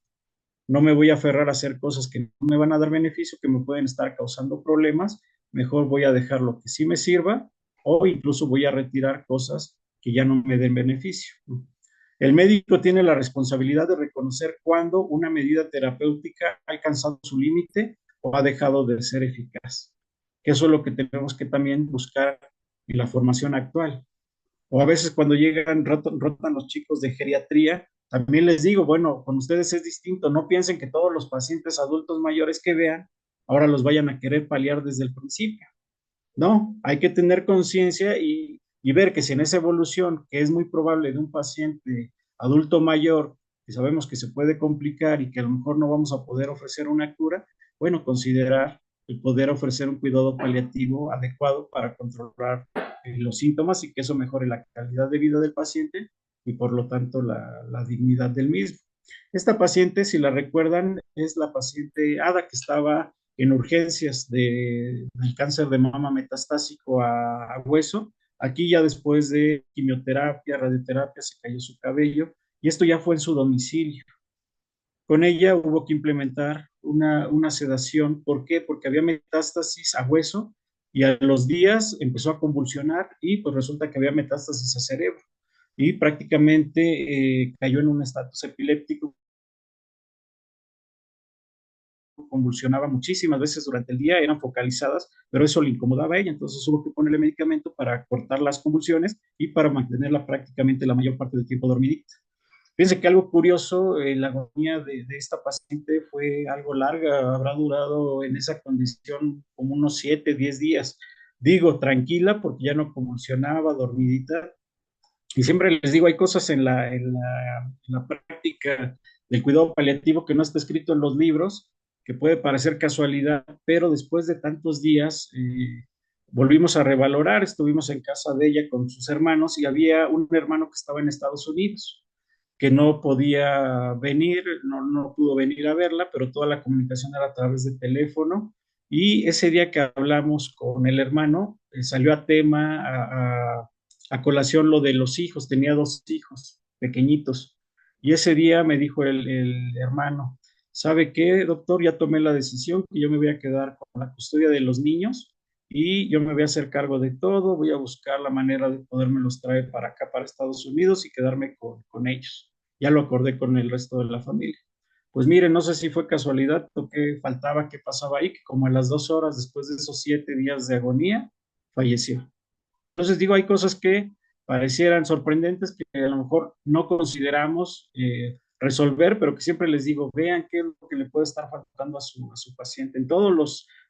No me voy a aferrar a hacer cosas que no me van a dar beneficio, que me pueden estar causando problemas, mejor voy a dejar lo que sí me sirva o incluso voy a retirar cosas que ya no me den beneficio. El médico tiene la responsabilidad de reconocer cuándo una medida terapéutica ha alcanzado su límite o ha dejado de ser eficaz. Eso es lo que tenemos que también buscar en la formación actual. O a veces cuando llegan, rotan los chicos de geriatría, también les digo, bueno, con ustedes es distinto, no piensen que todos los pacientes adultos mayores que vean ahora los vayan a querer paliar desde el principio. No, hay que tener conciencia y ver que si en esa evolución, que es muy probable de un paciente adulto mayor, que sabemos que se puede complicar y que a lo mejor no vamos a poder ofrecer una cura, bueno, considerar el poder ofrecer un cuidado paliativo adecuado para controlar los síntomas y que eso mejore la calidad de vida del paciente y por lo tanto la dignidad del mismo. Esta paciente, si la recuerdan, es la paciente Ada que estaba en urgencias del cáncer de mama metastásico a hueso. Aquí ya después de quimioterapia, radioterapia, se cayó su cabello y esto ya fue en su domicilio. Con ella hubo que implementar una sedación. ¿Por qué? Porque había metástasis a hueso y a los días empezó a convulsionar y pues resulta que había metástasis a cerebro y prácticamente cayó en un estatus epiléptico, convulsionaba muchísimas veces durante el día, eran focalizadas, pero eso le incomodaba a ella, entonces hubo que ponerle medicamento para cortar las convulsiones y para mantenerla prácticamente la mayor parte del tiempo dormidita. Fíjense que algo curioso, la agonía de esta paciente fue algo larga, habrá durado en esa condición como unos 7, 10 días. Digo, tranquila, porque ya no convulsionaba, dormidita. Y siempre les digo, hay cosas en la práctica del cuidado paliativo que no está escrito en los libros, que puede parecer casualidad, pero después de tantos días volvimos a revalorar, estuvimos en casa de ella con sus hermanos y había un hermano que estaba en Estados Unidos que no podía venir, no pudo venir a verla, pero toda la comunicación era a través de teléfono. Y ese día que hablamos con el hermano, salió a tema, a colación lo de los hijos, tenía 2 hijos pequeñitos. Y ese día me dijo el hermano, ¿sabe qué, doctor? Ya tomé la decisión que yo me voy a quedar con la custodia de los niños y yo me voy a hacer cargo de todo, voy a buscar la manera de los traer para acá, para Estados Unidos y quedarme con ellos. Ya lo acordé con el resto de la familia. Pues miren, no sé si fue casualidad o qué faltaba, qué pasaba ahí, que como a las 2 horas después de esos 7 días de agonía, falleció. Entonces digo, hay cosas que parecieran sorprendentes que a lo mejor no consideramos resolver, pero que siempre les digo, vean qué es lo que le puede estar faltando a su paciente en todos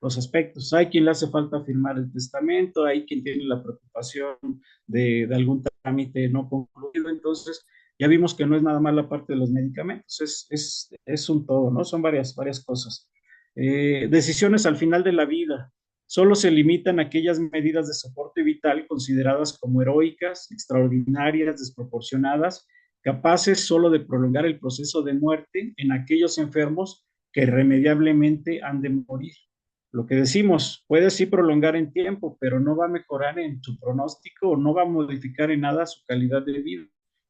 los aspectos. Hay quien le hace falta firmar el testamento, hay quien tiene la preocupación de algún trámite no concluido, entonces ya vimos que no es nada más la parte de los medicamentos, es un todo, ¿no? Son varias cosas. Decisiones al final de la vida. Solo se limitan aquellas medidas de soporte vital consideradas como heroicas, extraordinarias, desproporcionadas, capaces solo de prolongar el proceso de muerte en aquellos enfermos que irremediablemente han de morir. Lo que decimos, puede sí prolongar en tiempo, pero no va a mejorar en su pronóstico o no va a modificar en nada su calidad de vida,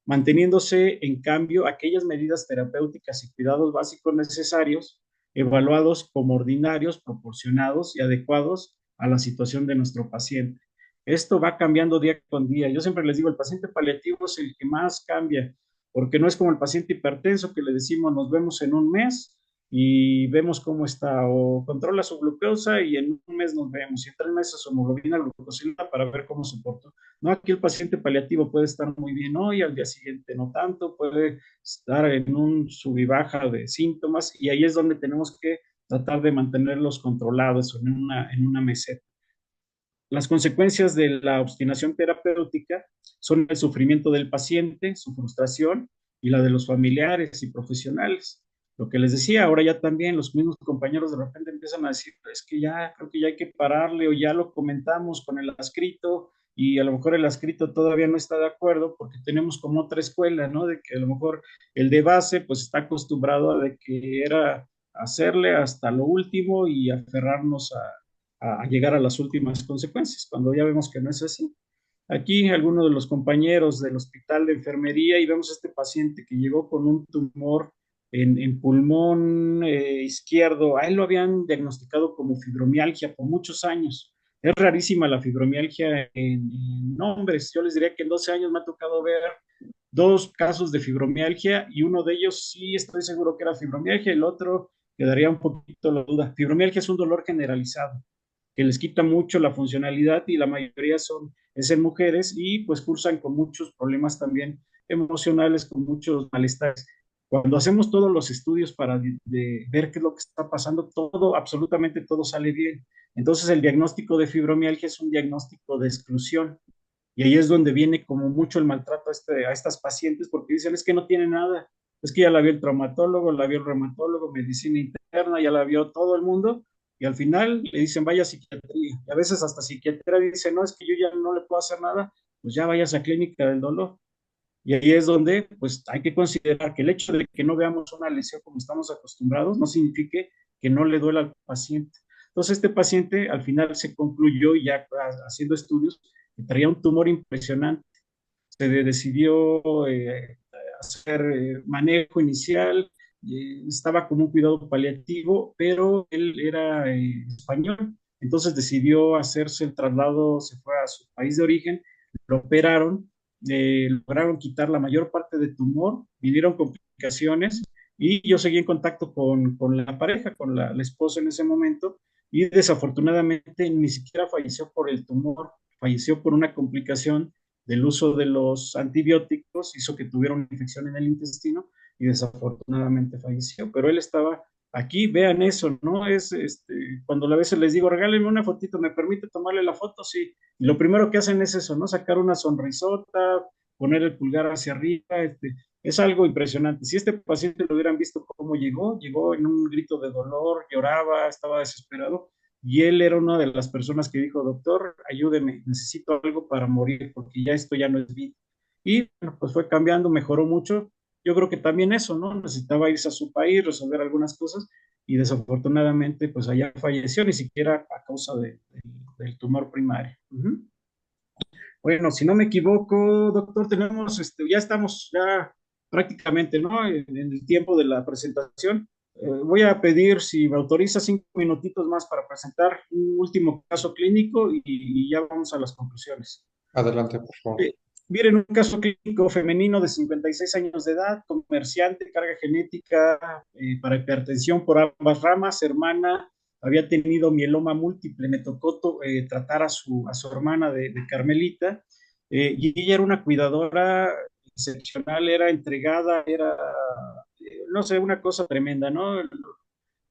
manteniéndose en cambio aquellas medidas terapéuticas y cuidados básicos necesarios evaluados como ordinarios, proporcionados y adecuados a la situación de nuestro paciente. Esto va cambiando día con día. Yo siempre les digo, el paciente paliativo es el que más cambia, porque no es como el paciente hipertenso que le decimos nos vemos en un mes y vemos cómo está, o controla su glucosa y en un mes nos vemos, y en 3 meses su hemoglobina glucosilada para ver cómo se portó. No, aquí el paciente paliativo puede estar muy bien hoy, al día siguiente no tanto, puede estar en un sub y baja de síntomas, y ahí es donde tenemos que tratar de mantenerlos controlados en una meseta. Las consecuencias de la obstinación terapéutica son el sufrimiento del paciente, su frustración y la de los familiares y profesionales. Lo que les decía, ahora ya también los mismos compañeros de repente empiezan a decir, es que ya creo que ya hay que pararle, o ya lo comentamos con el adscrito y a lo mejor el adscrito todavía no está de acuerdo porque tenemos como otra escuela, ¿no? De que a lo mejor el de base pues está acostumbrado a de que era hacerle hasta lo último y aferrarnos a llegar a las últimas consecuencias, cuando ya vemos que no es así. Aquí algunos de los compañeros del hospital de enfermería y vemos a este paciente que llegó con un tumor en pulmón izquierdo. A él lo habían diagnosticado como fibromialgia por muchos años. Es rarísima la fibromialgia en hombres. Yo les diría que en 12 años me ha tocado ver 2 casos de fibromialgia y uno de ellos sí estoy seguro que era fibromialgia, el otro quedaría un poquito la duda. Fibromialgia es un dolor generalizado que les quita mucho la funcionalidad y la mayoría es en mujeres y pues cursan con muchos problemas también emocionales, con muchos malestares. Cuando hacemos todos los estudios para ver qué es lo que está pasando, todo, absolutamente todo sale bien. Entonces el diagnóstico de fibromialgia es un diagnóstico de exclusión. Y ahí es donde viene como mucho el maltrato a estas pacientes, porque dicen, es que no tiene nada, es que ya la vio el traumatólogo, la vio el reumatólogo, medicina interna, ya la vio todo el mundo, y al final le dicen, vaya a psiquiatría. Y a veces hasta psiquiatría dice, no, es que yo ya no le puedo hacer nada, pues ya vayas a clínica del dolor. Y ahí es donde, pues, hay que considerar que el hecho de que no veamos una lesión como estamos acostumbrados no significa que no le duela al paciente. Entonces, este paciente al final se concluyó ya haciendo estudios que traía un tumor impresionante. Se decidió hacer manejo inicial, estaba como un cuidado paliativo, pero él era español, entonces decidió hacerse el traslado, se fue a su país de origen, lo operaron, lograron quitar la mayor parte del tumor, vinieron complicaciones y yo seguí en contacto con la pareja, con la esposa en ese momento, y desafortunadamente ni siquiera falleció por el tumor, falleció por una complicación del uso de los antibióticos, hizo que tuviera una infección en el intestino y desafortunadamente falleció. Pero él estaba aquí, vean eso, ¿no? Cuando a veces les digo, regálenme una fotito, ¿me permite tomarle la foto? Sí. Y lo primero que hacen es eso, ¿no? Sacar una sonrisota, poner el pulgar hacia arriba, es algo impresionante. Si este paciente lo hubieran visto cómo llegó en un grito de dolor, lloraba, estaba desesperado, y él era una de las personas que dijo, doctor, ayúdeme, necesito algo para morir, porque ya esto ya no es vida. Y bueno, pues fue cambiando, mejoró mucho. Yo creo que también eso, ¿no? Necesitaba irse a su país, resolver algunas cosas, y desafortunadamente, pues allá falleció, ni siquiera a causa del tumor primario. Bueno, si no me equivoco, doctor, tenemos, ya estamos ya prácticamente, ¿no? En el tiempo de la presentación. Voy a pedir si me autoriza 5 minutitos más para presentar un último caso clínico y ya vamos a las conclusiones. Adelante, por favor. Eh, Miren, un caso clínico femenino de 56 años de edad, comerciante, carga genética para hipertensión por ambas ramas, hermana, había tenido mieloma múltiple, me tocó tratar a su hermana de Carmelita, y ella era una cuidadora excepcional, era entregada, era, no sé, una cosa tremenda, ¿no?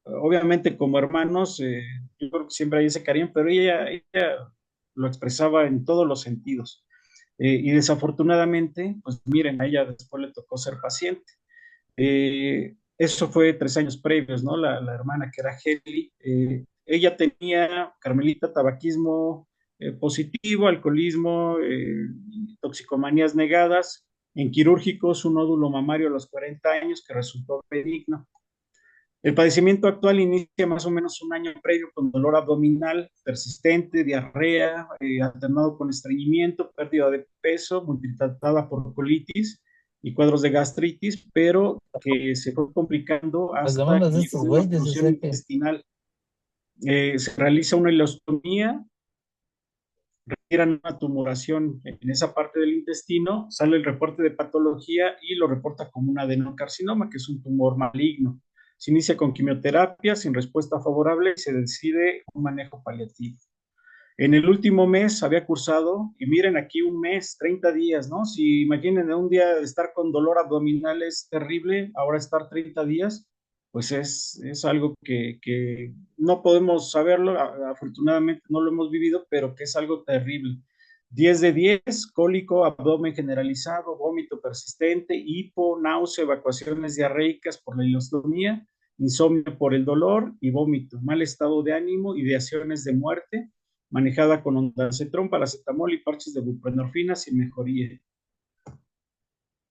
Obviamente como hermanos, yo creo que siempre hay ese cariño, pero ella lo expresaba en todos los sentidos. Y desafortunadamente, pues miren, a ella después le tocó ser paciente. Eso fue 3 años previos, ¿no? La hermana que era Heli, ella tenía, Carmelita, tabaquismo positivo, alcoholismo, toxicomanías negadas, en quirúrgicos, un nódulo mamario a los 40 años que resultó benigno. El padecimiento actual inicia más o menos un año previo con dolor abdominal persistente, diarrea, alternado con estreñimiento, pérdida de peso, multitratada por colitis y cuadros de gastritis, pero que se fue complicando Las hasta demandas que de llegó estos una güeyes, o oclusión sea que intestinal. Se realiza una ileostomía requieran una tumoración en esa parte del intestino, sale el reporte de patología y lo reporta como un adenocarcinoma, que es un tumor maligno. Se inicia con quimioterapia sin respuesta favorable y se decide un manejo paliativo. En el último mes había cursado, y miren aquí un mes, 30 días, ¿no? Si imaginen un día de estar con dolor abdominal es terrible, ahora estar 30 días, pues es algo que no podemos saberlo, afortunadamente no lo hemos vivido, pero que es algo terrible. 10 de 10, cólico, abdomen generalizado, vómito persistente, hipo, náusea, evacuaciones diarreicas por la hilostomía, insomnio por el dolor y vómito, mal estado de ánimo, ideaciones de muerte, manejada con ondansetron, paracetamol y parches de buprenorfina sin mejoría.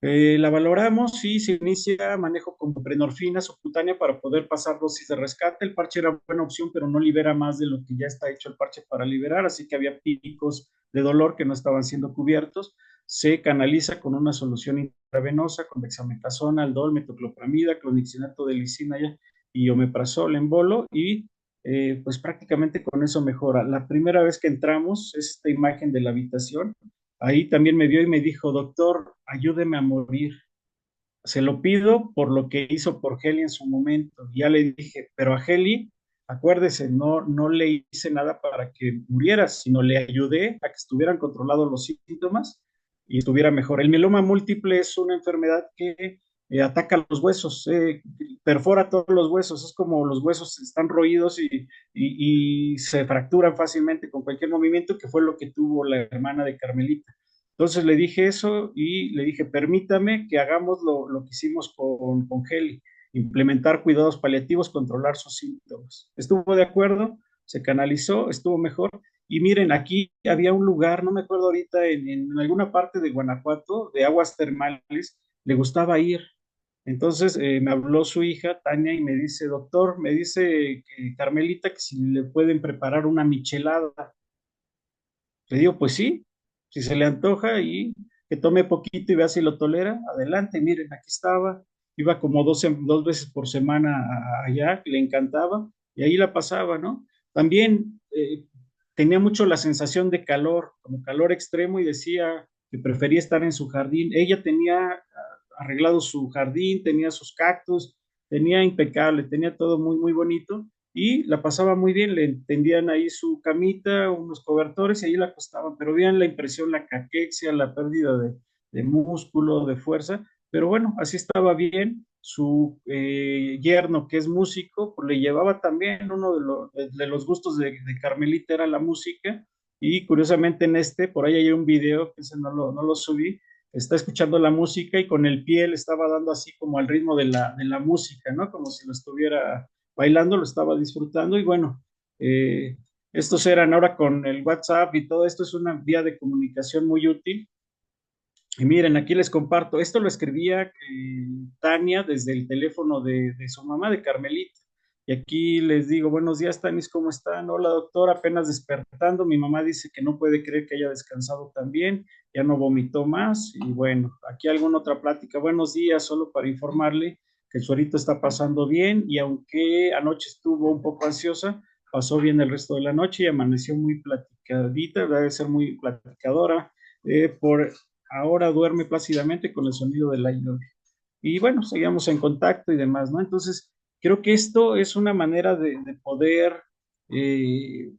La valoramos y se inicia manejo con buprenorfina subcutánea para poder pasar dosis de rescate. El parche era buena opción, pero no libera más de lo que ya está hecho el parche para liberar, así que había picos de dolor que no estaban siendo cubiertos. Se canaliza con una solución intravenosa con dexametasona, aldol, metoclopramida, clonixinato de lisina y omeprazol en bolo y pues prácticamente con eso mejora. La primera vez que entramos es esta imagen de la habitación. Ahí también me vio y me dijo, doctor, ayúdeme a morir. Se lo pido por lo que hizo por Heli en su momento. Ya le dije, pero a Heli, acuérdese, no le hice nada para que muriera, sino le ayudé a que estuvieran controlados los síntomas y estuviera mejor. El mieloma múltiple es una enfermedad que ataca los huesos, perfora todos los huesos, es como los huesos están roídos y se fracturan fácilmente con cualquier movimiento, que fue lo que tuvo la hermana de Carmelita. Entonces le dije eso y le dije, permítame que hagamos lo que hicimos con Heli, implementar cuidados paliativos, controlar sus síntomas. Estuvo de acuerdo, se canalizó, estuvo mejor. Y miren, aquí había un lugar, no me acuerdo ahorita, en alguna parte de Guanajuato, de aguas termales, le gustaba ir. Entonces me habló su hija, Tania, y me dice, doctor, me dice Carmelita que si le pueden preparar una michelada. Le digo, pues sí, si se le antoja y que tome poquito y vea si lo tolera, adelante, miren, aquí estaba, iba como 2 veces por semana allá, le encantaba, y ahí la pasaba, ¿no? También tenía mucho la sensación de calor, como calor extremo, y decía que prefería estar en su jardín. Ella tenía arreglado su jardín, tenía sus cactus, tenía impecable, tenía todo muy, muy bonito, y la pasaba muy bien, le tendían ahí su camita, unos cobertores y ahí la acostaban, pero vean la impresión, la caquexia, la pérdida de músculo, de fuerza, pero bueno, así estaba bien. Su yerno, que es músico, pues le llevaba también uno de los gustos de Carmelita era la música, y curiosamente en por ahí hay un video, que ese no lo subí, está escuchando la música y con el pie le estaba dando así como al ritmo de la música, ¿no? Como si lo estuviera bailando, lo estaba disfrutando y bueno, estos eran ahora con el WhatsApp y todo esto es una vía de comunicación muy útil. Y miren, aquí les comparto, esto lo escribía Tania desde el teléfono de su mamá, de Carmelita. Y aquí les digo, buenos días, Tanis, ¿cómo están? Hola, doctor, apenas despertando. Mi mamá dice que no puede creer que haya descansado tan bien, ya no vomitó más. Y bueno, aquí alguna otra plática. Buenos días, solo para informarle que el suerito está pasando bien y aunque anoche estuvo un poco ansiosa, pasó bien el resto de la noche y amaneció muy platicadita, debe ser muy platicadora. Por ahora duerme plácidamente con el sonido del aire. Y bueno, seguimos en contacto y demás, ¿no? Entonces, creo que esto es una manera de poder eh,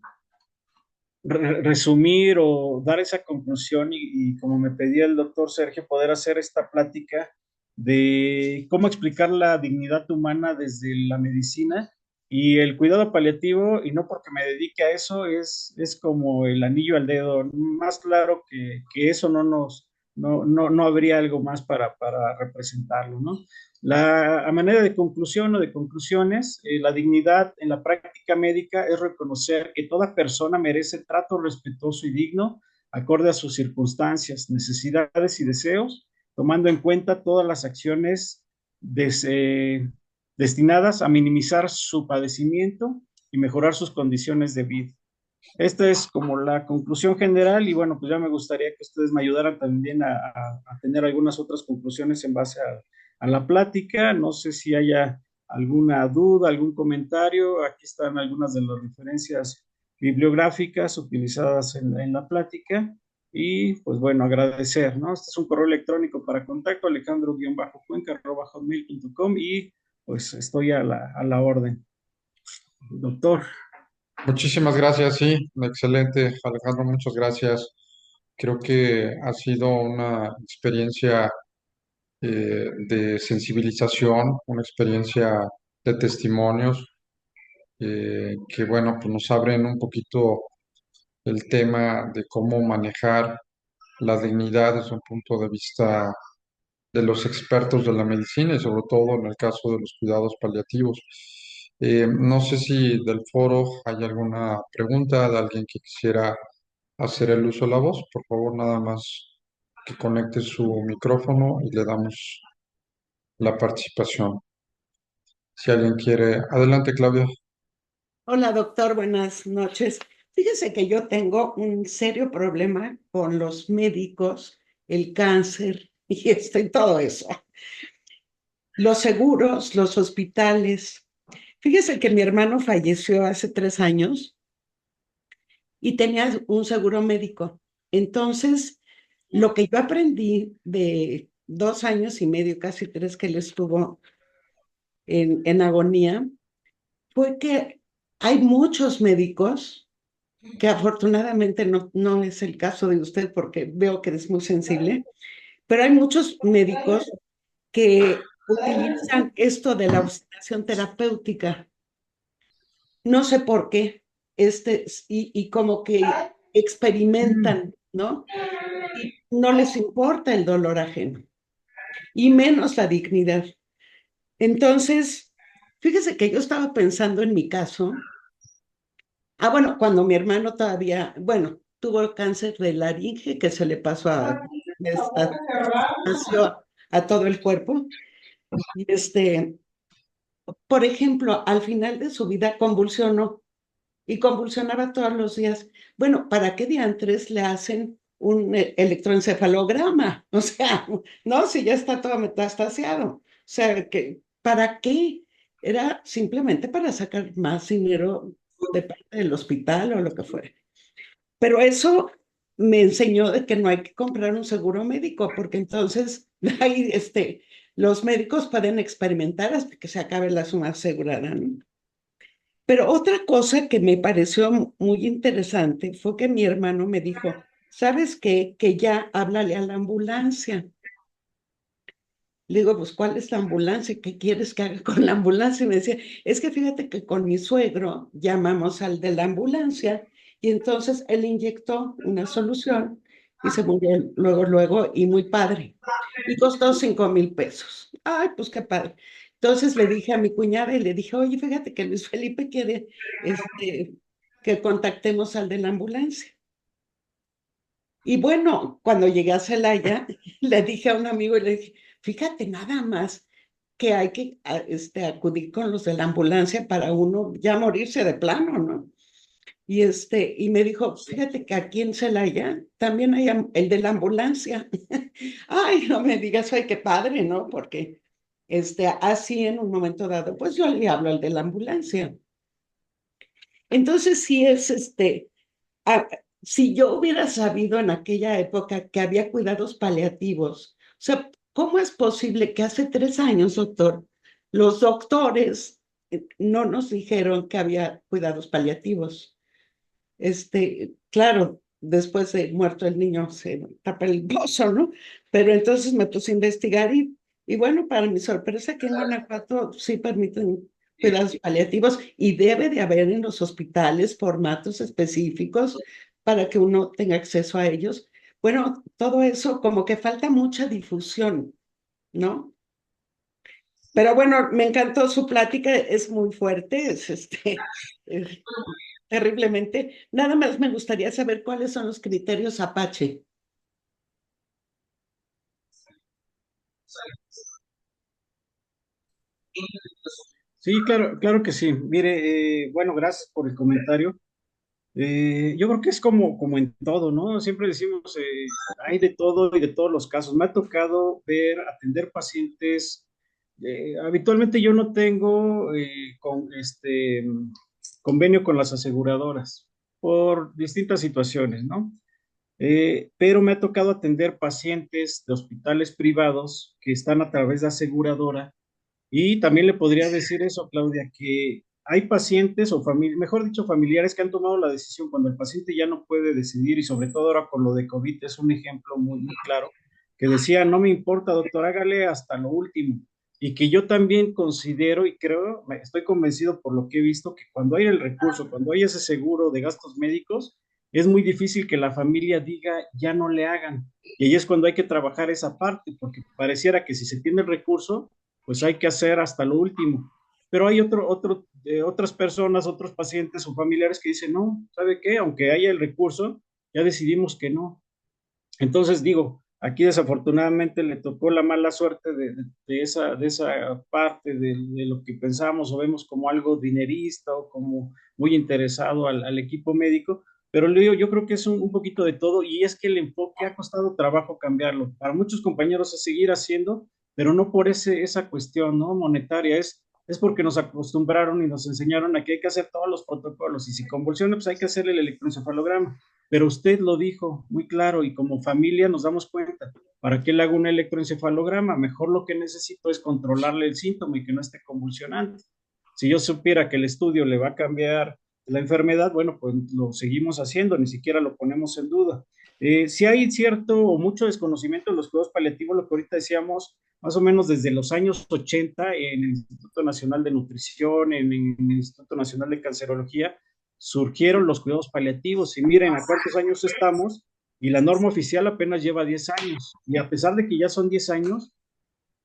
resumir o dar esa conclusión y como me pedía el doctor Sergio, poder hacer esta plática de cómo explicar la dignidad humana desde la medicina y el cuidado paliativo, y no porque me dedique a eso, es como el anillo al dedo. Más claro que eso no habría algo más para representarlo, ¿no? A manera de conclusión o de conclusiones, la dignidad en la práctica médica es reconocer que toda persona merece trato respetuoso y digno, acorde a sus circunstancias, necesidades y deseos, tomando en cuenta todas las acciones destinadas a minimizar su padecimiento y mejorar sus condiciones de vida. Esta es como la conclusión general y bueno, pues ya me gustaría que ustedes me ayudaran también a tener algunas otras conclusiones en base a la plática. No sé si haya alguna duda, algún comentario. Aquí están algunas de las referencias bibliográficas utilizadas en la plática. Y pues bueno, agradecer, ¿no? Este es un correo electrónico para contacto, alejandro-cuenca@hotmail.com, y pues estoy a la orden. Doctor. Muchísimas gracias, sí, excelente, Alejandro, muchas gracias. Creo que ha sido una experiencia de sensibilización, una experiencia de testimonios que, bueno, pues nos abren un poquito el tema de cómo manejar la dignidad desde un punto de vista de los expertos de la medicina y sobre todo en el caso de los cuidados paliativos. No sé si del foro hay alguna pregunta de alguien que quisiera hacer el uso de la voz. Por favor, nada más que conecte su micrófono y le damos la participación. Si alguien quiere, adelante, Claudia. Hola, doctor, buenas noches. Fíjese que yo tengo un serio problema con los médicos, el cáncer y todo eso. Los seguros, los hospitales. Fíjese que mi hermano falleció hace 3 años y tenía un seguro médico. Entonces, lo que yo aprendí de 2 años y medio, casi tres, que él estuvo en agonía, fue que hay muchos médicos que afortunadamente no es el caso de usted porque veo que es muy sensible, pero hay muchos médicos que utilizan esto de la observación terapéutica. No sé por qué, y como que experimentan, ¿no? Y no les importa el dolor ajeno, y menos la dignidad. Entonces, fíjese que yo estaba pensando en mi caso. Bueno, cuando mi hermano todavía, bueno, tuvo cáncer de laringe que se le pasó a todo el cuerpo. Y por ejemplo, al final de su vida convulsionó y convulsionaba todos los días. Bueno, ¿para qué diantres le hacen un electroencefalograma? O sea, no, si ya está todo metastasiado. O sea, ¿para qué? Era simplemente para sacar más dinero de parte del hospital o lo que fuera. Pero eso me enseñó de que no hay que comprar un seguro médico, porque entonces ahí, los médicos pueden experimentar hasta que se acabe la suma asegurada, ¿no? Pero otra cosa que me pareció muy interesante fue que mi hermano me dijo, ¿sabes qué? Que ya háblale a la ambulancia. Le digo, pues, ¿cuál es la ambulancia? ¿Qué quieres que haga con la ambulancia? Y me decía, es que fíjate que con mi suegro llamamos al de la ambulancia y entonces él inyectó una solución y se murió luego, y muy padre. Y costó 5,000 pesos. Ay, pues qué padre. Entonces le dije a mi cuñada y le dije, oye, fíjate que Luis Felipe quiere que contactemos al de la ambulancia. Y bueno, cuando llegué a Celaya, le dije a un amigo y le dije, fíjate nada más que hay que acudir con los de la ambulancia para uno ya morirse de plano, ¿no? Y me dijo, fíjate que aquí en Celaya también hay el de la ambulancia. Ay, no me digas, ay, qué padre, ¿no? Porque así en un momento dado, pues yo le hablo al de la ambulancia. Entonces sí es ah, si yo hubiera sabido en aquella época que había cuidados paliativos, o sea, ¿cómo es posible que hace 3 años, doctor, los doctores no nos dijeron que había cuidados paliativos? Claro, después de muerto el niño se tapa el pozo, ¿no? Pero entonces me puse a investigar y bueno, para mi sorpresa, aquí en Guanajuato sí permiten cuidados paliativos y debe de haber en los hospitales formatos específicos para que uno tenga acceso a ellos. Bueno, todo eso como que falta mucha difusión, ¿no? Pero bueno, me encantó su plática, es muy fuerte, es terriblemente. Nada más me gustaría saber cuáles son los criterios Apache. Sí, claro, claro que sí. Mire, bueno, gracias por el comentario. Yo creo que es como en todo, ¿no? Siempre decimos, hay de todo y de todos los casos. Me ha tocado atender pacientes. Habitualmente yo no tengo convenio con las aseguradoras. por distintas situaciones, ¿no? Pero me ha tocado atender pacientes de hospitales privados que están a través de aseguradora y también le podría decir eso, Claudia, que hay pacientes o mejor dicho, familiares que han tomado la decisión cuando el paciente ya no puede decidir y sobre todo ahora con lo de COVID es un ejemplo muy, muy claro, que decía, no me importa, doctor, hágale hasta lo último. Y que yo también considero y creo, estoy convencido por lo que he visto, que cuando hay el recurso, cuando hay ese seguro de gastos médicos, es muy difícil que la familia diga, ya no le hagan. Y ahí es cuando hay que trabajar esa parte, porque pareciera que si se tiene el recurso, pues hay que hacer hasta lo último. Pero hay otras personas, otros pacientes o familiares que dicen, no, ¿sabe qué? Aunque haya el recurso, ya decidimos que no. Entonces digo, aquí desafortunadamente le tocó la mala suerte de esa parte de lo que pensamos o vemos como algo dinerista o como muy interesado al equipo médico, pero le digo, yo creo que es un poquito de todo y es que el enfoque ha costado trabajo cambiarlo. Para muchos compañeros es seguir haciendo, pero no por esa cuestión, ¿no? Monetaria, es porque nos acostumbraron y nos enseñaron a que hay que hacer todos los protocolos y si convulsiona, pues hay que hacer el electroencefalograma. Pero usted lo dijo muy claro y como familia nos damos cuenta, ¿para qué le hago un electroencefalograma? Mejor lo que necesito es controlarle el síntoma y que no esté convulsionante. Si yo supiera que el estudio le va a cambiar la enfermedad, bueno, pues lo seguimos haciendo, ni siquiera lo ponemos en duda. Si hay cierto o mucho desconocimiento de los cuidados paliativos, lo que ahorita decíamos, más o menos desde los años 80 en el Instituto Nacional de Nutrición, en el Instituto Nacional de Cancerología, surgieron los cuidados paliativos y miren a cuántos años estamos y la norma oficial apenas lleva 10 años y a pesar de que ya son 10 años,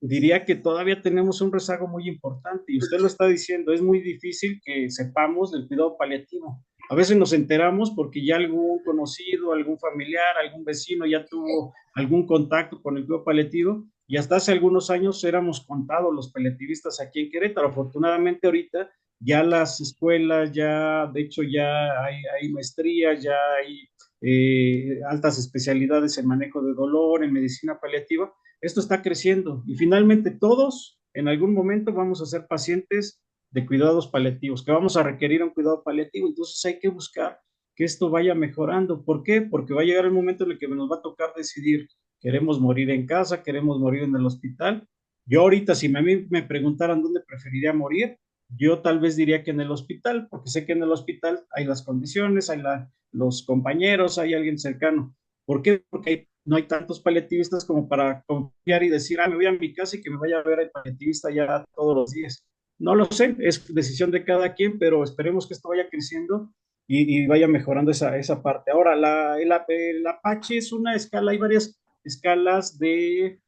diría que todavía tenemos un rezago muy importante y usted lo está diciendo, es muy difícil que sepamos del cuidado paliativo. A veces nos enteramos porque ya algún conocido, algún familiar, algún vecino ya tuvo algún contacto con el cuidado paliativo y hasta hace algunos años éramos contados los paliativistas aquí en Querétaro. Afortunadamente ahorita ya las escuelas, ya de hecho ya hay maestrías, ya hay altas especialidades en manejo de dolor, en medicina paliativa. Esto está creciendo y finalmente todos en algún momento vamos a ser pacientes de cuidados paliativos, que vamos a requerir un cuidado paliativo, entonces hay que buscar que esto vaya mejorando. ¿Por qué? Porque va a llegar el momento en el que nos va a tocar decidir, queremos morir en casa, queremos morir en el hospital. Yo ahorita, si a mí me preguntaran dónde preferiría morir, yo tal vez diría que en el hospital, porque sé que en el hospital hay las condiciones, hay los compañeros, hay alguien cercano. ¿Por qué? Porque no hay tantos paliativistas como para confiar y decir, me voy a mi casa y que me vaya a ver el paliativista ya todos los días. No lo sé, es decisión de cada quien, pero esperemos que esto vaya creciendo y vaya mejorando esa parte. Ahora, el Apache es una escala, hay varias escalas que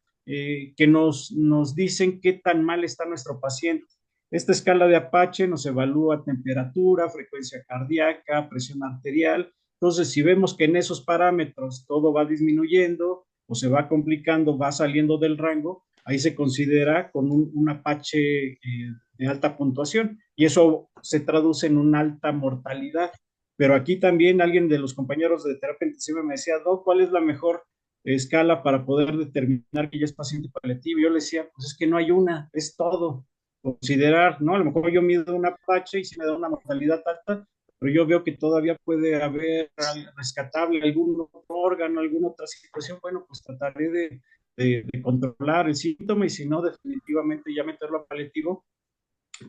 nos dicen qué tan mal está nuestro paciente. Esta escala de Apache nos evalúa temperatura, frecuencia cardíaca, presión arterial. Entonces, si vemos que en esos parámetros todo va disminuyendo o se va complicando, va saliendo del rango, ahí se considera con un Apache de alta puntuación y eso se traduce en una alta mortalidad. Pero aquí también alguien de los compañeros de terapia intensiva me decía, Doc, ¿cuál es la mejor escala para poder determinar que ya es paciente paliativo? Yo le decía, pues es que no hay una, es todo. Considerar, ¿no? A lo mejor yo mido un Apache y si me da una mortalidad alta, pero yo veo que todavía puede haber rescatable algún otro órgano, alguna otra situación, bueno, pues trataré de controlar el síntoma y si no, definitivamente ya meterlo a paliativo,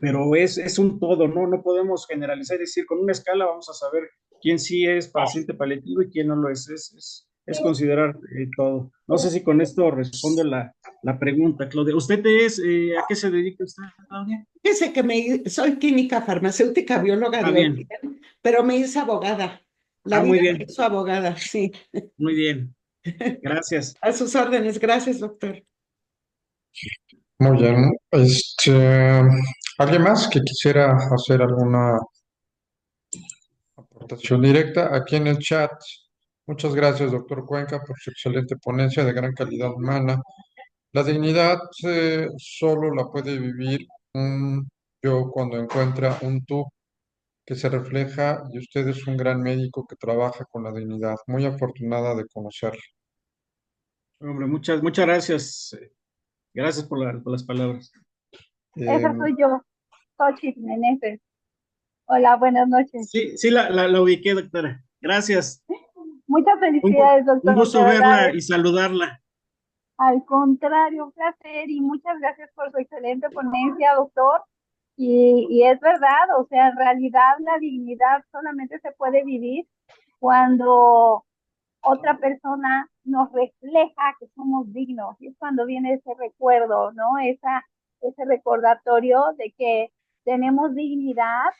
pero es un todo, ¿no? No podemos generalizar y decir, con una escala vamos a saber quién sí es paciente paliativo y quién no lo es considerar todo. No sé si con esto respondo la pregunta, Claudia. ¿A qué se dedica usted, Claudia? Fíjese que soy química farmacéutica, bióloga Ah, de bien. origen, pero me hice abogada. La Muy vida me bien, hizo abogada, sí. muy bien. Gracias. A sus órdenes, gracias, doctor. Muy bien. ¿Alguien más que quisiera hacer alguna aportación directa? Aquí en el chat. Muchas gracias, doctor Cuenca, por su excelente ponencia de gran calidad humana. La dignidad solo la puede vivir un yo cuando encuentra un tú que se refleja y usted es un gran médico que trabaja con la dignidad. Muy afortunada de conocerlo. Hombre, muchas gracias. Gracias por las palabras. Eh, Esa soy yo, Xochitl Meneses. Hola, buenas noches. Sí, sí, la ubiqué, doctora. Gracias. Muchas Un, felicidades, un doctor. De gusto verdad, verla y saludarla. al contrario, un placer y muchas gracias por su excelente ponencia, doctor. Y es verdad, o sea, en realidad la dignidad solamente se puede vivir cuando otra persona nos refleja que somos dignos. Y es cuando viene ese recuerdo, ¿no? Ese recordatorio de que tenemos dignidad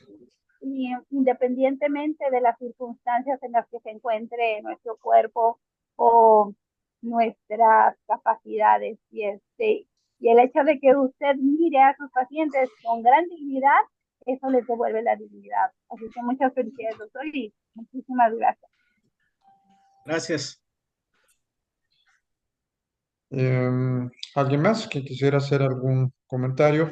y independientemente de las circunstancias en las que se encuentre nuestro cuerpo o nuestras capacidades. Y el hecho de que usted mire a sus pacientes con gran dignidad, eso les devuelve la dignidad. Así que muchas felicidades, doctor, y muchísimas gracias. Gracias. ¿Alguien más que quisiera hacer algún comentario?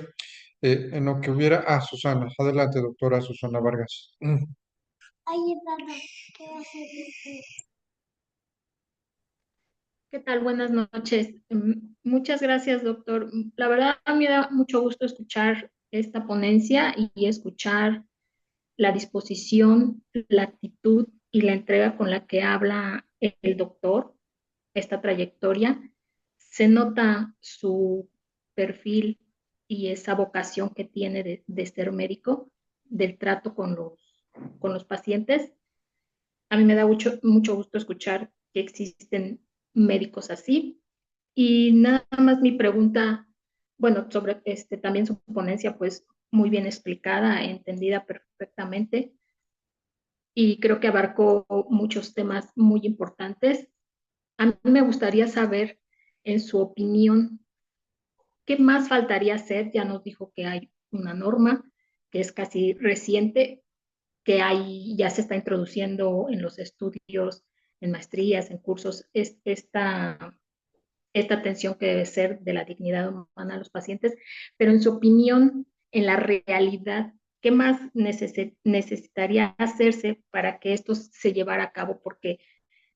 En lo que hubiera... Ah, Susana. Adelante, doctora Susana Vargas. Oye, papá, ¿qué tal? Buenas noches. Muchas gracias, doctor. La verdad, a mí me da mucho gusto escuchar esta ponencia y escuchar la disposición, la actitud y la entrega con la que habla el doctor, esta trayectoria. Se nota su perfil y esa vocación que tiene de ser médico, del trato con los pacientes. A mí me da mucho gusto escuchar que existen médicos así. Y nada más mi pregunta, bueno, sobre también su ponencia, pues muy bien explicada, entendida perfectamente, y creo que abarcó muchos temas muy importantes. A mí me gustaría saber, en su opinión, ¿qué más faltaría hacer? Ya nos dijo que hay una norma que es casi reciente, que hay, ya se está introduciendo en los estudios, en maestrías, en cursos, esta atención que debe ser de la dignidad humana a los pacientes, pero en su opinión, en la realidad, ¿qué más necesitaría hacerse para que esto se llevara a cabo? Porque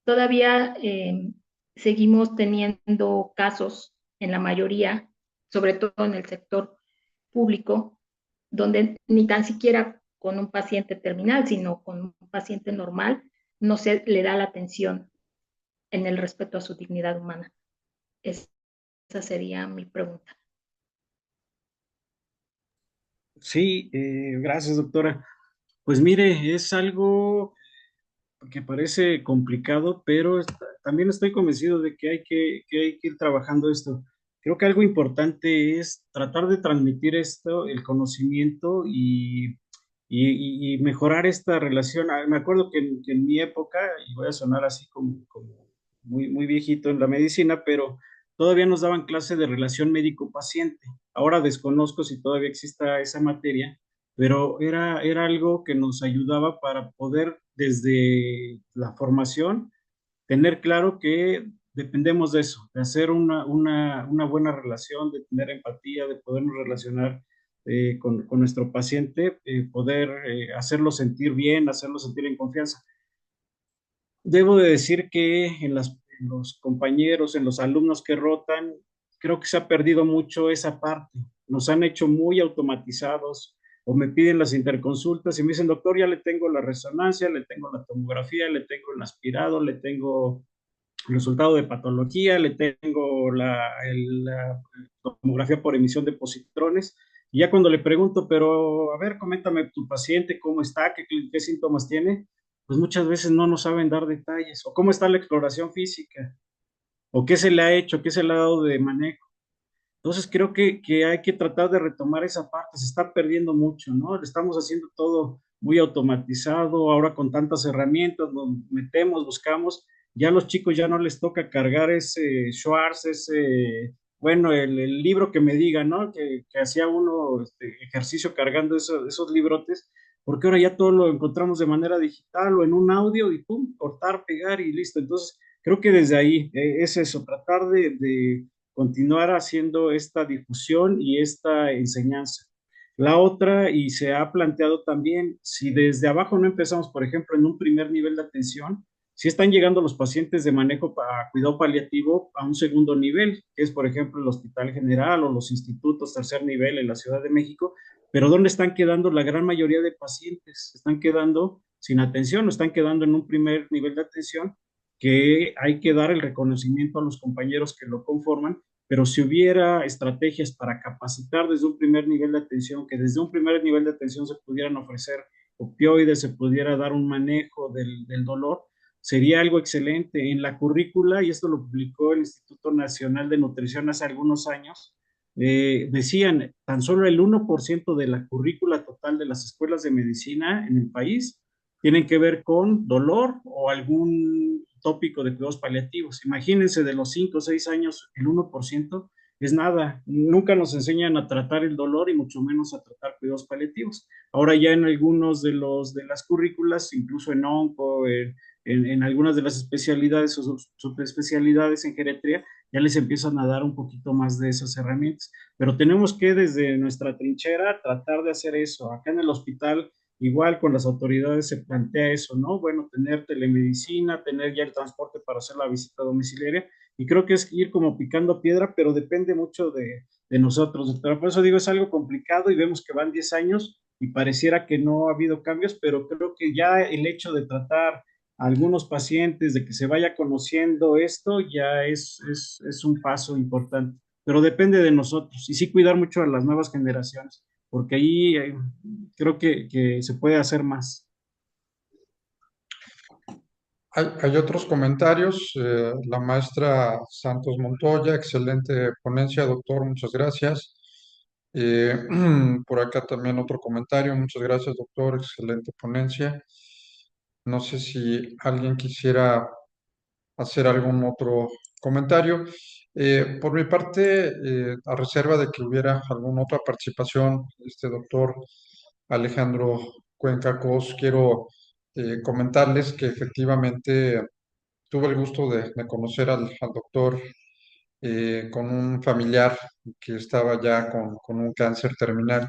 todavía seguimos teniendo casos en la mayoría, sobre todo en el sector público, donde ni tan siquiera con un paciente terminal, sino con un paciente normal, no se le da la atención en el respeto a su dignidad humana. Esa sería mi pregunta. Sí, gracias, doctora. Pues mire, es algo que parece complicado, pero también estoy convencido de que hay que ir trabajando esto. Creo que algo importante es tratar de transmitir esto, el conocimiento y mejorar esta relación. Me acuerdo que en mi época, y voy a sonar así como muy viejito en la medicina, pero todavía nos daban clase de relación médico-paciente. Ahora desconozco si todavía exista esa materia, pero era algo que nos ayudaba para poder desde la formación tener claro que dependemos de eso, de hacer una buena relación, de tener empatía, de podernos relacionar con nuestro paciente, poder hacerlo sentir bien, hacerlo sentir en confianza. Debo de decir que en los compañeros, en los alumnos que rotan, creo que se ha perdido mucho esa parte. Nos han hecho muy automatizados o me piden las interconsultas y me dicen, doctor, ya le tengo la resonancia, le tengo la tomografía, le tengo el aspirado, le tengo el resultado de patología, le tengo la tomografía por emisión de positrones. Y ya cuando le pregunto, pero a ver, coméntame tu paciente, cómo está, qué síntomas tiene, pues muchas veces no nos saben dar detalles, o cómo está la exploración física, o qué se le ha hecho, qué se le ha dado de manejo. Entonces creo que hay que tratar de retomar esa parte, se está perdiendo mucho, ¿no? Estamos haciendo todo muy automatizado, ahora con tantas herramientas, nos metemos, buscamos, ya a los chicos ya no les toca cargar ese Schwartz, bueno, el libro que me diga, ¿no? Que hacía uno ejercicio cargando esos librotes, porque ahora ya todo lo encontramos de manera digital o en un audio y pum, cortar, pegar y listo. Entonces, creo que desde ahí es eso, tratar de continuar haciendo esta difusión y esta enseñanza. La otra, y se ha planteado también, si desde abajo no empezamos, por ejemplo, en un primer nivel de atención, si están llegando los pacientes de manejo para cuidado paliativo a un segundo nivel, que es, por ejemplo, el Hospital General o los institutos tercer nivel en la Ciudad de México, Pero ¿dónde están quedando la gran mayoría de pacientes? Están quedando sin atención, o están quedando en un primer nivel de atención que hay que dar el reconocimiento a los compañeros que lo conforman, pero si hubiera estrategias para capacitar desde un primer nivel de atención, que desde un primer nivel de atención se pudieran ofrecer opioides, se pudiera dar un manejo del dolor, sería algo excelente. En la currícula, y esto lo publicó el Instituto Nacional de Nutrición hace algunos años, decían, tan solo el 1% de la currícula total de las escuelas de medicina en el país tienen que ver con dolor o algún tópico de cuidados paliativos. Imagínense, de los 5 o 6 años, el 1% es nada. Nunca nos enseñan a tratar el dolor y mucho menos a tratar cuidados paliativos. Ahora ya en algunos de las currículas, incluso en onco, en algunas de las especialidades o subespecialidades en geriatría, ya les empiezan a dar un poquito más de esas herramientas. Pero tenemos que desde nuestra trinchera tratar de hacer eso. Acá en el hospital, igual con las autoridades se plantea eso, ¿no? Bueno, tener telemedicina, tener ya el transporte para hacer la visita domiciliaria, y creo que es ir como picando piedra, pero depende mucho de nosotros, doctora. Por eso digo, es algo complicado y vemos que van 10 años y pareciera que no ha habido cambios, pero creo que ya el hecho de tratar a algunos pacientes, de que se vaya conociendo esto, ya es un paso importante, pero depende de nosotros y sí cuidar mucho a las nuevas generaciones, porque ahí creo que se puede hacer más. Hay otros comentarios. La maestra Santos Montoya, excelente ponencia, doctor, muchas gracias. Eh, por acá también otro comentario. Muchas gracias, doctor, excelente ponencia. No sé si alguien quisiera hacer algún otro comentario. Por mi parte, a reserva de que hubiera alguna otra participación, este doctor Alejandro Cuenca Cos, quiero comentarles que efectivamente tuve el gusto de conocer al doctor con un familiar que estaba ya con un cáncer terminal.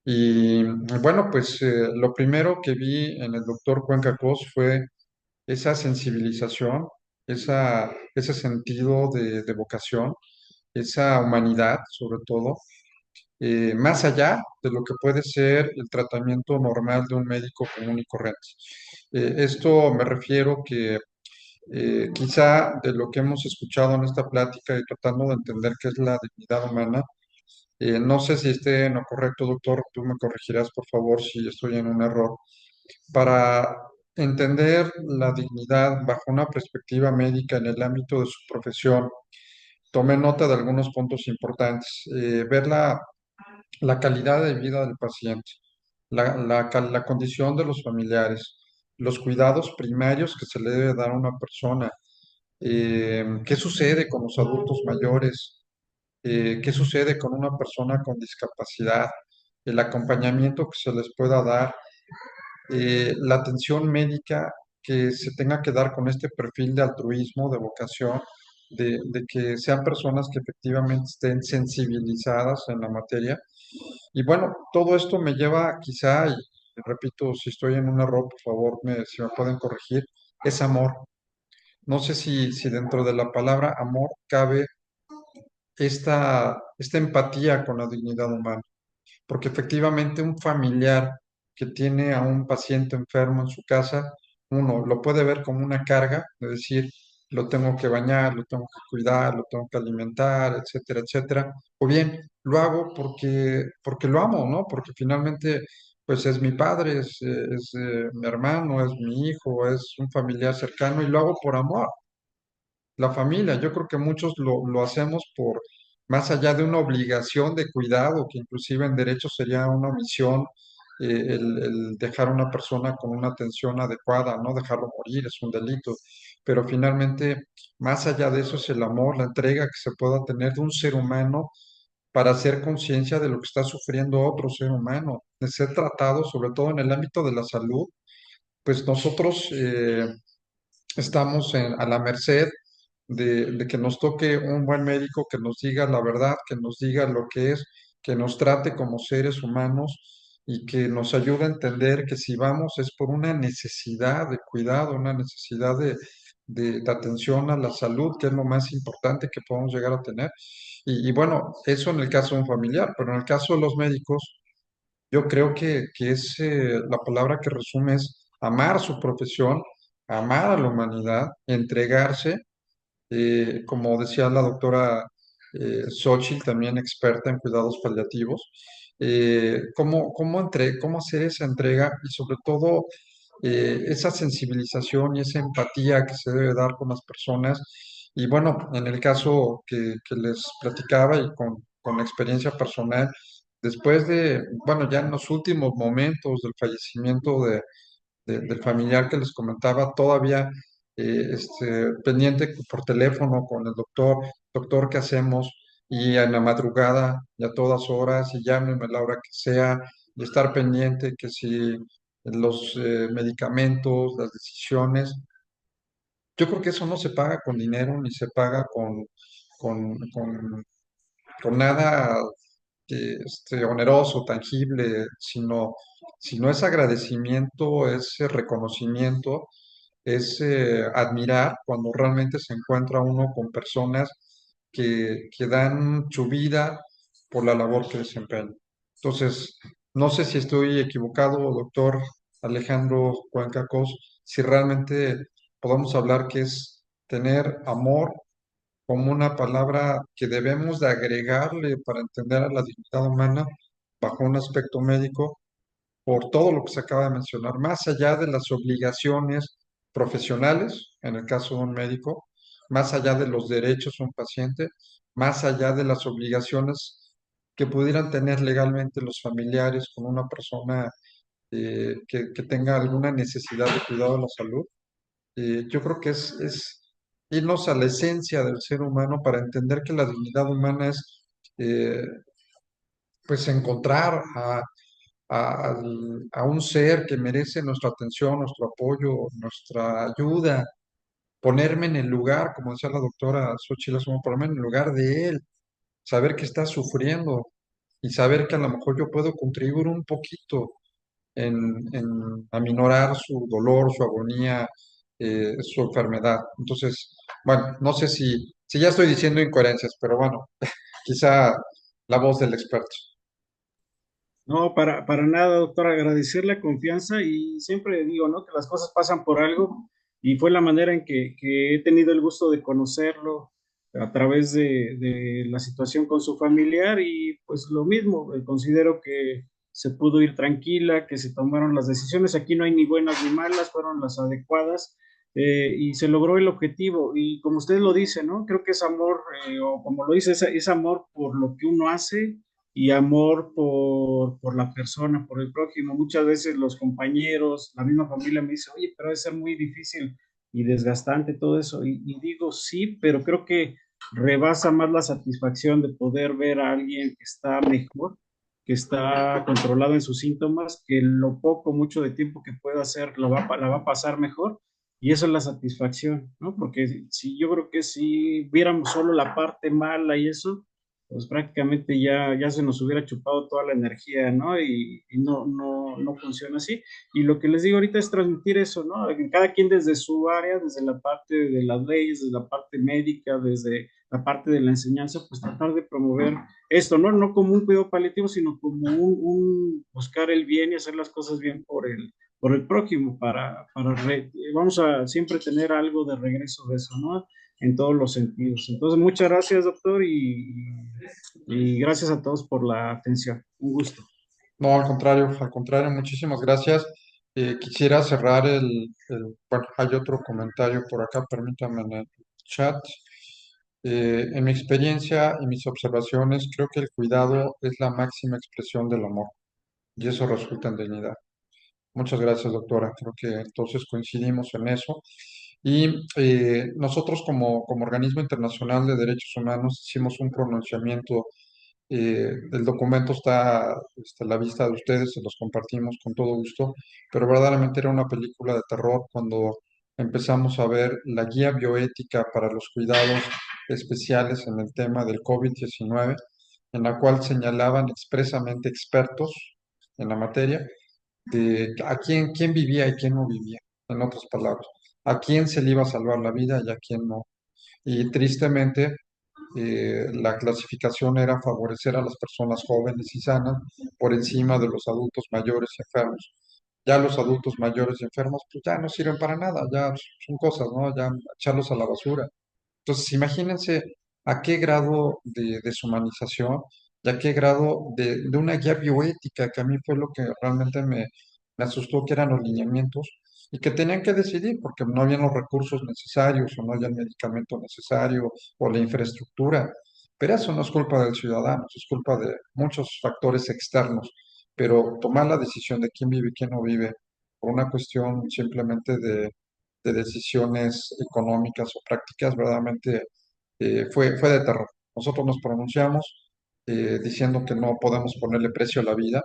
Y bueno, pues lo primero que vi en el doctor Cuenca Cos fue esa sensibilización, ese sentido de vocación, esa humanidad sobre todo, más allá de lo que puede ser el tratamiento normal de un médico común y corriente. Esto me refiero que quizá de lo que hemos escuchado en esta plática y tratando de entender qué es la dignidad humana, no sé si esté en lo correcto, doctor, tú me corregirás por favor si estoy en un error, para entender la dignidad bajo una perspectiva médica en el ámbito de su profesión. Tomé nota de algunos puntos importantes. Ver la calidad de vida del paciente, la condición de los familiares, los cuidados primarios que se le debe dar a una persona, qué sucede con los adultos mayores, qué sucede con una persona con discapacidad, el acompañamiento que se les pueda dar, la atención médica que se tenga que dar con este perfil de altruismo, de vocación, de que sean personas que efectivamente estén sensibilizadas en la materia. Y bueno, todo esto me lleva quizá, y repito, si estoy en un error, por favor, si me pueden corregir, es amor. No sé si dentro de la palabra amor cabe esta empatía con la dignidad humana, porque efectivamente un familiar que tiene a un paciente enfermo en su casa, uno lo puede ver como una carga, es decir, lo tengo que bañar, lo tengo que cuidar, lo tengo que alimentar, etcétera, etcétera. O bien, lo hago porque lo amo, ¿no? Porque finalmente, pues es mi padre, es mi hermano, es mi hijo, es un familiar cercano y lo hago por amor. La familia, yo creo que muchos lo hacemos por, más allá de una obligación de cuidado, que inclusive en derecho sería una omisión, el dejar a una persona con una atención adecuada, no dejarlo morir, es un delito. Pero finalmente, más allá de eso es el amor, la entrega que se pueda tener de un ser humano para hacer conciencia de lo que está sufriendo otro ser humano, de ser tratado, sobre todo en el ámbito de la salud, pues nosotros estamos a la merced de que nos toque un buen médico que nos diga la verdad, que nos diga lo que es, que nos trate como seres humanos y que nos ayude a entender que si vamos es por una necesidad de cuidado, una necesidad de atención a la salud, que es lo más importante que podemos llegar a tener. Y bueno, eso en el caso de un familiar, pero en el caso de los médicos, yo creo que es la palabra que resume es amar su profesión, amar a la humanidad, entregarse, como decía la doctora Xochitl, también experta en cuidados paliativos, cómo hacer esa entrega y sobre todo esa sensibilización y esa empatía que se debe dar con las personas. Y bueno, en el caso que les platicaba y con la experiencia personal, después de, bueno, ya en los últimos momentos del fallecimiento del familiar que les comentaba, todavía pendiente por teléfono con el doctor, doctor, ¿qué hacemos? Y en la madrugada, y a todas horas, y llámeme a la hora que sea, y estar pendiente que si los medicamentos, las decisiones, yo creo que eso no se paga con dinero, ni se paga con, con, con nada oneroso, tangible, sino es agradecimiento, es reconocimiento, es admirar cuando realmente se encuentra uno con personas que dan su vida por la labor que desempeñan. Entonces, no sé si estoy equivocado, doctor Alejandro Cuenca Cos, si realmente podemos hablar que es tener amor como una palabra que debemos de agregarle para entender a la dignidad humana bajo un aspecto médico, por todo lo que se acaba de mencionar, más allá de las obligaciones profesionales, en el caso de un médico, más allá de los derechos de un paciente, más allá de las obligaciones que pudieran tener legalmente los familiares con una persona que tenga alguna necesidad de cuidado de la salud. Yo creo que es irnos a la esencia del ser humano para entender que la dignidad humana es, eh, pues, encontrar a un ser que merece nuestra atención, nuestro apoyo, nuestra ayuda, ponerme en el lugar, como decía la doctora Xochitl Azumo, ponerme en el lugar de él, saber que está sufriendo y saber que a lo mejor yo puedo contribuir un poquito en aminorar su dolor, su agonía, su enfermedad. Entonces, bueno, no sé si ya estoy diciendo incoherencias, pero bueno, quizá la voz del experto. No, para nada, doctor, agradecer la confianza y siempre digo, ¿no? Que las cosas pasan por algo y fue la manera en que he tenido el gusto de conocerlo a través de la situación con su familiar y pues lo mismo, considero que se pudo ir tranquila, que se tomaron las decisiones, aquí no hay ni buenas ni malas, fueron las adecuadas y se logró el objetivo y como usted lo dice, ¿no? Creo que es amor, o como lo dice, es amor por lo que uno hace y amor por la persona, por el prójimo. Muchas veces los compañeros, la misma familia me dice, oye, pero debe ser muy difícil y desgastante todo eso. Y digo, sí, pero creo que rebasa más la satisfacción de poder ver a alguien que está mejor, que está controlado en sus síntomas, que lo poco, mucho de tiempo que pueda hacer la va a pasar mejor. Y eso es la satisfacción, ¿no? Porque si yo creo que si viéramos solo la parte mala y eso, pues prácticamente ya se nos hubiera chupado toda la energía, ¿no? Y no funciona así. Y lo que les digo ahorita es transmitir eso, ¿no? Cada quien desde su área, desde la parte de las leyes, desde la parte médica, desde la parte de la enseñanza, pues tratar de promover esto, ¿no? No como un cuidado paliativo, sino como un buscar el bien y hacer las cosas bien por el prójimo, vamos a siempre tener algo de regreso de eso, ¿no? En todos los sentidos. Entonces, muchas gracias, doctor, y gracias a todos por la atención. Un gusto. No, al contrario, muchísimas gracias. Quisiera cerrar bueno, hay otro comentario por acá, permítanme en el chat. En mi experiencia y mis observaciones, creo que el cuidado es la máxima expresión del amor y eso resulta en dignidad. Muchas gracias, doctora. Creo que entonces coincidimos en eso. Y nosotros como organismo internacional de derechos humanos hicimos un pronunciamiento. El documento está a la vista de ustedes, se los compartimos con todo gusto, pero verdaderamente era una película de terror cuando empezamos a ver la guía bioética para los cuidados especiales en el tema del COVID-19, en la cual señalaban expresamente expertos en la materia de a quién vivía y quién no vivía, en otras palabras, a quién se le iba a salvar la vida y a quién no. Y tristemente, La clasificación era favorecer a las personas jóvenes y sanas por encima de los adultos mayores y enfermos. Ya los adultos mayores y enfermos, pues ya no sirven para nada, ya son cosas, ¿no? Ya echarlos a la basura. Entonces, imagínense a qué grado de deshumanización y a qué grado de una guía bioética, que a mí fue lo que realmente me asustó, que eran los lineamientos, y que tenían que decidir porque no habían los recursos necesarios o no había el medicamento necesario o la infraestructura. Pero eso no es culpa del ciudadano, eso es culpa de muchos factores externos. Pero tomar la decisión de quién vive y quién no vive por una cuestión simplemente de decisiones económicas o prácticas, verdaderamente fue de terror. Nosotros nos pronunciamos diciendo que no podemos ponerle precio a la vida,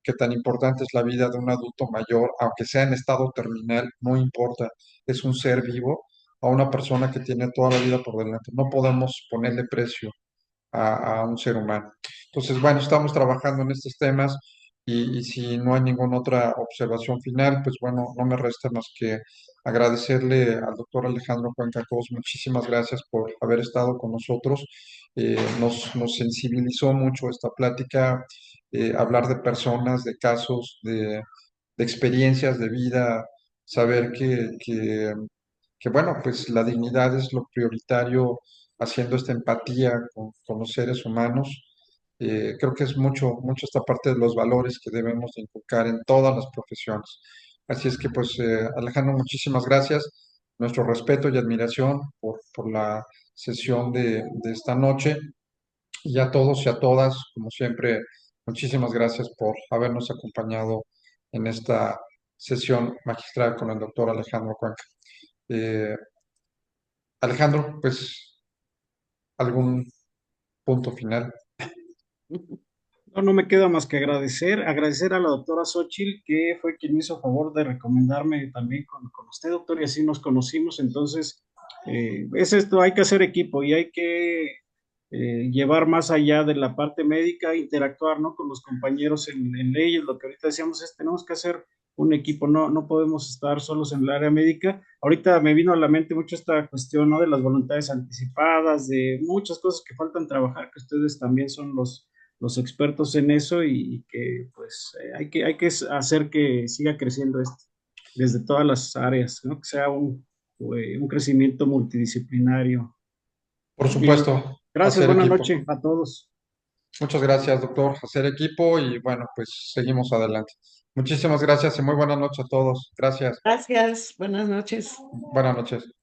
que tan importante es la vida de un adulto mayor, aunque sea en estado terminal, no importa, es un ser vivo, a una persona que tiene toda la vida por delante. No podemos ponerle precio a un ser humano. Entonces, bueno, estamos trabajando en estos temas y si no hay ninguna otra observación final, pues bueno, no me resta más que agradecerle al doctor Alejandro Cuenca Cos, muchísimas gracias por haber estado con nosotros. Nos sensibilizó mucho esta plática, hablar de personas, de casos, de experiencias de vida, saber que bueno, pues la dignidad es lo prioritario, haciendo esta empatía con los seres humanos. Creo que es mucho esta parte de los valores que debemos de inculcar en todas las profesiones. Así es que, pues, Alejandro, muchísimas gracias. Nuestro respeto y admiración por la sesión de esta noche. Y a todos y a todas, como siempre, muchísimas gracias por habernos acompañado en esta sesión magistral con el doctor Alejandro Cuenca. Eh, Alejandro, pues algún punto final. No, no me queda más que agradecer a la doctora Xochitl, que fue quien me hizo favor de recomendarme también con usted, doctor, y así nos conocimos. Entonces, es esto, hay que hacer equipo y hay que llevar más allá de la parte médica, interactuar, ¿no?, con los compañeros en leyes. Lo que ahorita decíamos es, tenemos que hacer un equipo, no podemos estar solos en el área médica. Ahorita me vino a la mente mucho esta cuestión, ¿no?, de las voluntades anticipadas, de muchas cosas que faltan trabajar, que ustedes también son los expertos en eso y que pues hay que hacer que siga creciendo esto desde todas las áreas, ¿no?, que sea un crecimiento multidisciplinario. Por Bien, supuesto, gracias, hacer buenas equipo. noches a todos. Muchas gracias, doctor. Hacer equipo y bueno, pues seguimos adelante. Muchísimas gracias y muy buenas noches a todos. Gracias. Gracias, buenas noches. Buenas noches.